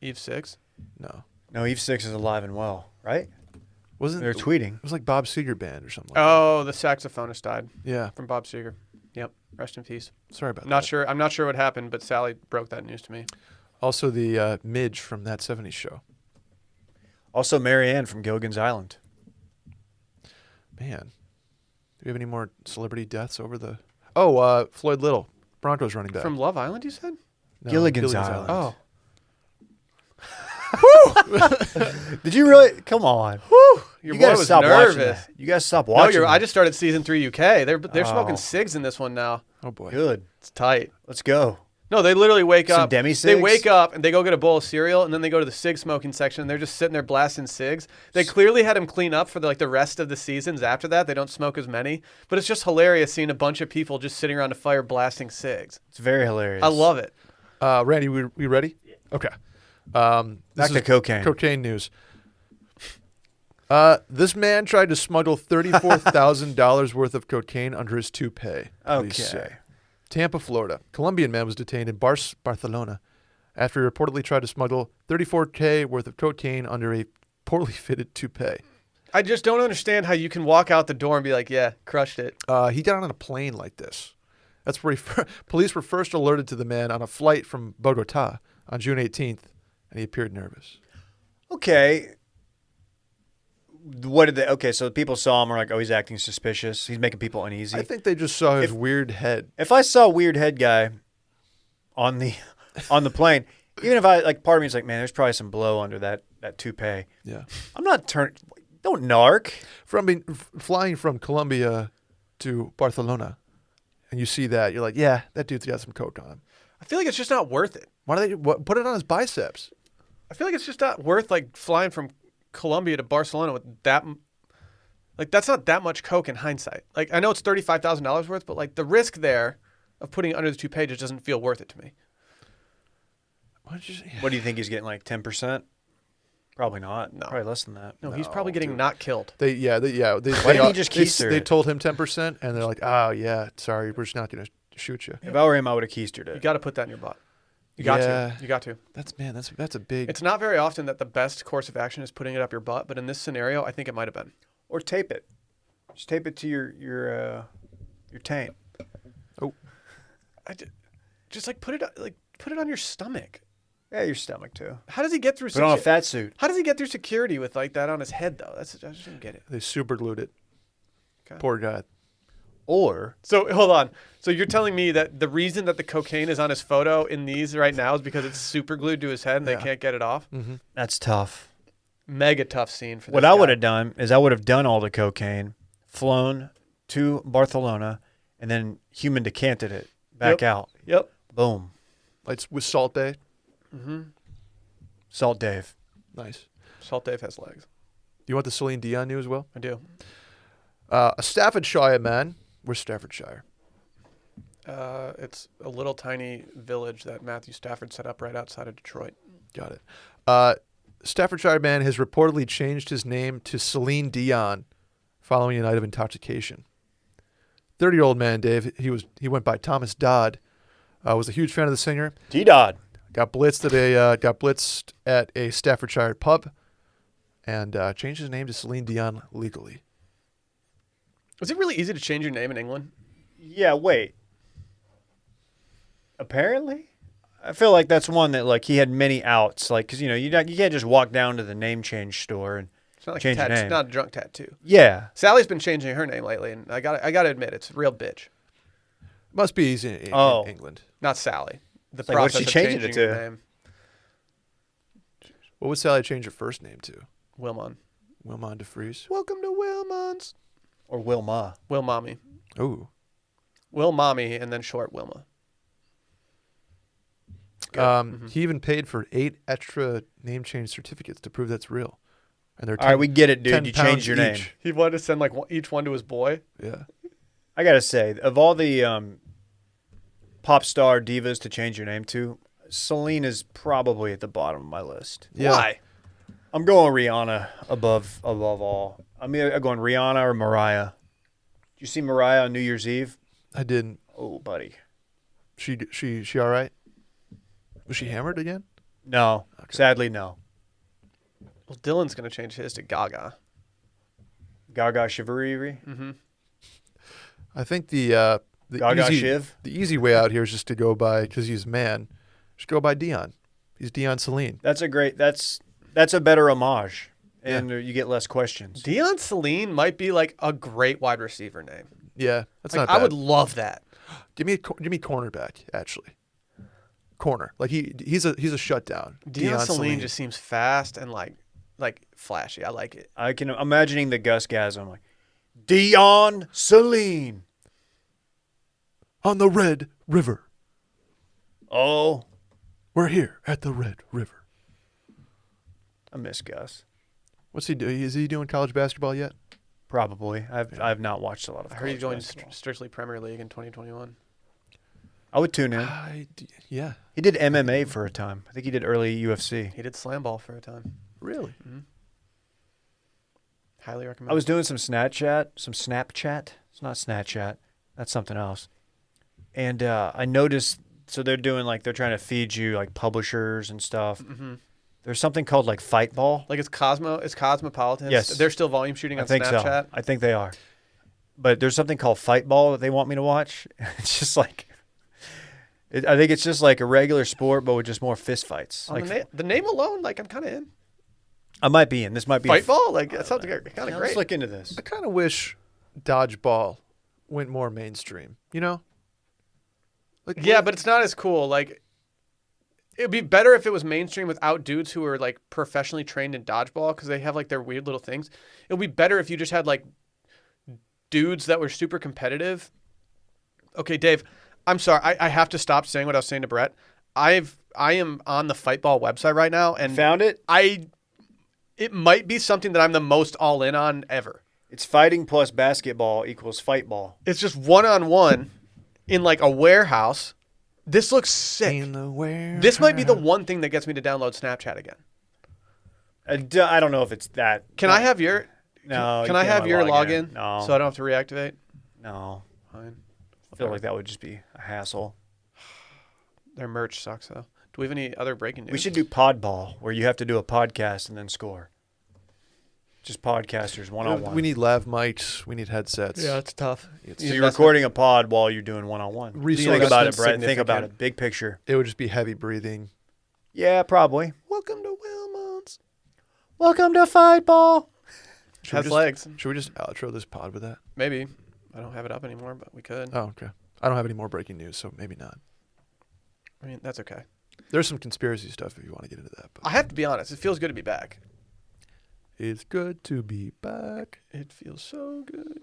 Eve 6. No, No, Eve 6 is alive and well, right? wasn't They're tweeting. It was like Bob Seger band or something. Like Oh, the saxophonist died that. Yeah. from Bob Seger. Yep. Rest in peace. Sorry about Not that. sure. I'm not sure what happened, but Sally broke that news to me. Also, the Midge from That 70s Show. Also, Marianne from Gilligan's Island. Man, do we have any more celebrity deaths over the? Oh, Floyd Little, Broncos running back. From Love Island, you said? No, Gilligan's Island. Oh. Did you really? Come on. Your You boy gotta was stop watching nervous. that. You guys stop No, watching. I that. just started season 3 UK. They're smoking Oh. cigs in this one now. Oh boy. Good. It's tight. Let's go. No, they literally wake Some up. demi They cigs? wake up and they go get a bowl of cereal, and then they go to the cig smoking section. And they're just sitting there blasting cigs. They clearly had them clean up for the rest of the seasons. After that, they don't smoke as many. But it's just hilarious seeing a bunch of people just sitting around a fire blasting cigs. It's very hilarious. I love it. Randy, we ready? Yeah. Okay. Back This to is cocaine. Cocaine news. This man tried to smuggle $34,000 worth of cocaine under his toupee. Police Okay. say. Tampa, Florida. Colombian man was detained in Barcelona after he reportedly tried to smuggle $34K worth of cocaine under a poorly fitted toupee. I just don't understand how you can walk out the door and be like, yeah, crushed it. He got on a plane like this. That's where police were first alerted to the man on a flight from Bogota on June 18th, and he appeared nervous. Okay. What did they? Okay, so people saw him. Were like, oh, he's acting suspicious. He's making people uneasy. I think they just saw his If- weird head. If I saw a weird head guy on the plane, even if part of me is like, man, there's probably some blow under that toupee. Yeah. I'm not don't narc. Flying from Colombia to Barcelona, and you see that, you're like, yeah, that dude's got some coke on him. I feel like it's just not worth it. Why do they put it on his biceps? I feel like it's just not worth flying from Colombia to Barcelona with that. That's not that much coke in hindsight. I know it's $35,000 worth, but the risk there of putting it under the toupee just doesn't feel worth it to me. Why did you? What do you think he's getting? 10%? Probably not. No. Probably less than that. No, he's probably getting not killed. Why didn't he just keister They it? told him 10%, and they're like, oh yeah, sorry, we're just not gonna shoot you. If I were him, I would have keistered You it. got to put that in your butt. You got Yeah. to. You got to. That's a big. It's not very often that the best course of action is putting it up your butt, but in this scenario, I think it might have been. Or tape it. Just tape it to your taint. Just like put it on your stomach. Yeah, your stomach too. How does he get through? Put on a fat suit. How does he get through security with like that on his head though? I just don't get it. They super glued it. Okay. Poor guy. Or So hold on. So you're telling me that the reason that the cocaine is on his photo in these right now is because it's super glued to his head and they can't get it off? Mm-hmm. that's tough. Mega tough scene for this What I guy. would have done is I would have done all the cocaine, flown to Barcelona, and then human decanted it back out. Yep. Boom. Like with Salt Bay. Mm-hmm. Salt Dave. Nice. Salt Dave has legs. You want the Celine Dion news, Will? I do. A Staffordshire man. Where's Staffordshire? It's a little tiny village that Matthew Stafford set up right outside of Detroit. Got it. Staffordshire man has reportedly changed his name to Celine Dion following a night of intoxication. 30-year-old man, Dave, he went by Thomas Dodd, was a huge fan of the singer. T-Dodd. Got blitzed at a Staffordshire pub and changed his name to Celine Dion legally. Was it really easy to change your name in England? Yeah, wait. Apparently? I feel like that's one that, like, he had many outs. Like, because, you can't just walk down to the name change store and It's not like change your name. It's not a drunk tattoo. Yeah. Sally's been changing her name lately, and I got to admit, it's a real bitch. Must be easy in Oh. England. Not Sally. The like, what's process she of changing it changing your to? name. What would Sally change her first name to? Willmon. Willmon DeFries. Welcome to Willmon's. Or Wilma. Will Mommy. Ooh. Will Mommy, and then short Wilma. He even paid for 8 extra name change certificates to prove that's real. And they're All right, we get it, 10 dude. You changed your name. each. He wanted to send like each one to his boy. Yeah. I got to say, of all the pop star divas to change your name to, Celine is probably at the bottom of my list. Yeah. Why? I'm going Rihanna above all. I'm going Rihanna or Mariah. Did you see Mariah on New Year's Eve? I didn't. Oh, buddy. She all right? Was she hammered again? No. Okay. Sadly, no. Well, Dylan's going to change his to Gaga. Gaga Shivariri. Mm-hmm. I think the Gaga easy, Shiv. the easy way out here is just to go by, because he's a man, just go by Dion. He's Dion Celine. That's a better homage, and you get less questions. Deion Celine might be like a great wide receiver name. Yeah, that's Like, not bad. I would love that. Give me cornerback, actually. Corner. Like he's a shutdown. Deion Celine just seems fast and like flashy. I like it. I can imagining the Gus Gasm like Dion Celine. on the Red River. Oh, We're here at the Red River. I miss Gus. What's he doing? Is he doing college basketball yet? Probably. I've not watched a lot of. I heard he college joined basketball. strictly Premier League in 2021. I would tune in. Yeah. He did MMA for a time. I think he did early UFC. He did slam ball for a time. Really? Highly recommend. I was doing some Snapchat. It's not Snapchat. That's something else. And I noticed. So they're trying to feed you like publishers and stuff. Mm-hmm. There's something called like Fight Ball. Like it's Cosmopolitan. Yes. They're still volume shooting on I think Snapchat. so. I think they are. But there's something called Fight Ball that they want me to watch. It's just like, I think it's just like a regular sport, but with just more fist fights. Oh, Like the name alone, like I'm kind of in. I might be in. This might be Fight ball, like that sounds kind of Let's great. look into this. I kind of wish dodgeball went more mainstream. You know? Like, Yeah, but it's not as cool. Like, it'd be better if it was mainstream without dudes who are like professionally trained in dodgeball because they have like their weird little things. It would be better if you just had like dudes that were super competitive. Okay, Dave, I'm sorry. I have to stop saying what I was saying to Brett. I am on the Fightball website right now, and Found it? it might be something that I'm the most all in on ever. It's fighting plus basketball equals fight ball. It's just one-on-one in like a warehouse. This looks sick. in the warehouse. This might be the one thing that gets me to download Snapchat again. I don't know if it's that. Can I have your No. Can you I can't have your log login in. No. so I don't have to reactivate? No. Fine. I feel like that would just be a hassle. Their merch sucks though. Do we have any other breaking news? We should do podball, where you have to do a podcast and then score. Just podcasters one-on-one. We need lav mics. We need headsets. it's tough. So you're recording a pod while you're doing one-on-one. Think about it, Brett. Think about it. Big picture. It would just be heavy breathing. Yeah, probably. Welcome to Willmon's. Welcome to Fightball. Has legs. Should we just outro this pod with that? Maybe. I don't have it up anymore, but we could. Oh, okay. I don't have any more breaking news, so maybe not. I mean, that's okay. There's some conspiracy stuff if you want to get into that. But I have to be honest. It feels good to be back. it's good to be back. It feels so good.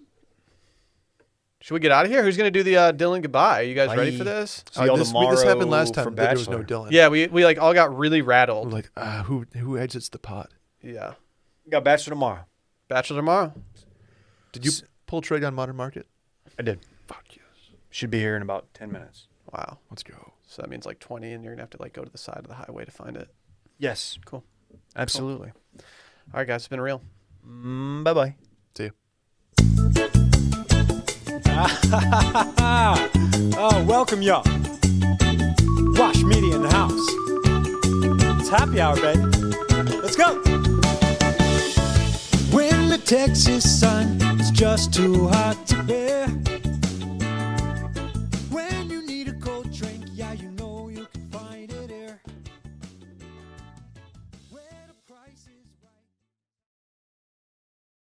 Should we get out of here? Who's going to do the Dylan goodbye? Are you guys ready for this? See y'all this tomorrow happened last time. for That there was no Bachelor. Dylan. Yeah, we like all got really We're rattled. like, who exits the pod? Yeah. We got Bachelor tomorrow. Bachelor tomorrow. Did you pull trigger on Modern Market? I did. Fuck yes. Should be here in about 10 minutes. Wow. Let's go. So that means like 20, and you're going to have to like go to the side of the highway to find it. Yes. Cool. Absolutely. All right, guys. It's been real. Bye-bye. See you. Oh, welcome, y'all. Wash Media in the house. It's happy hour, baby. Let's go. When the Texas sun is just too hot to bear.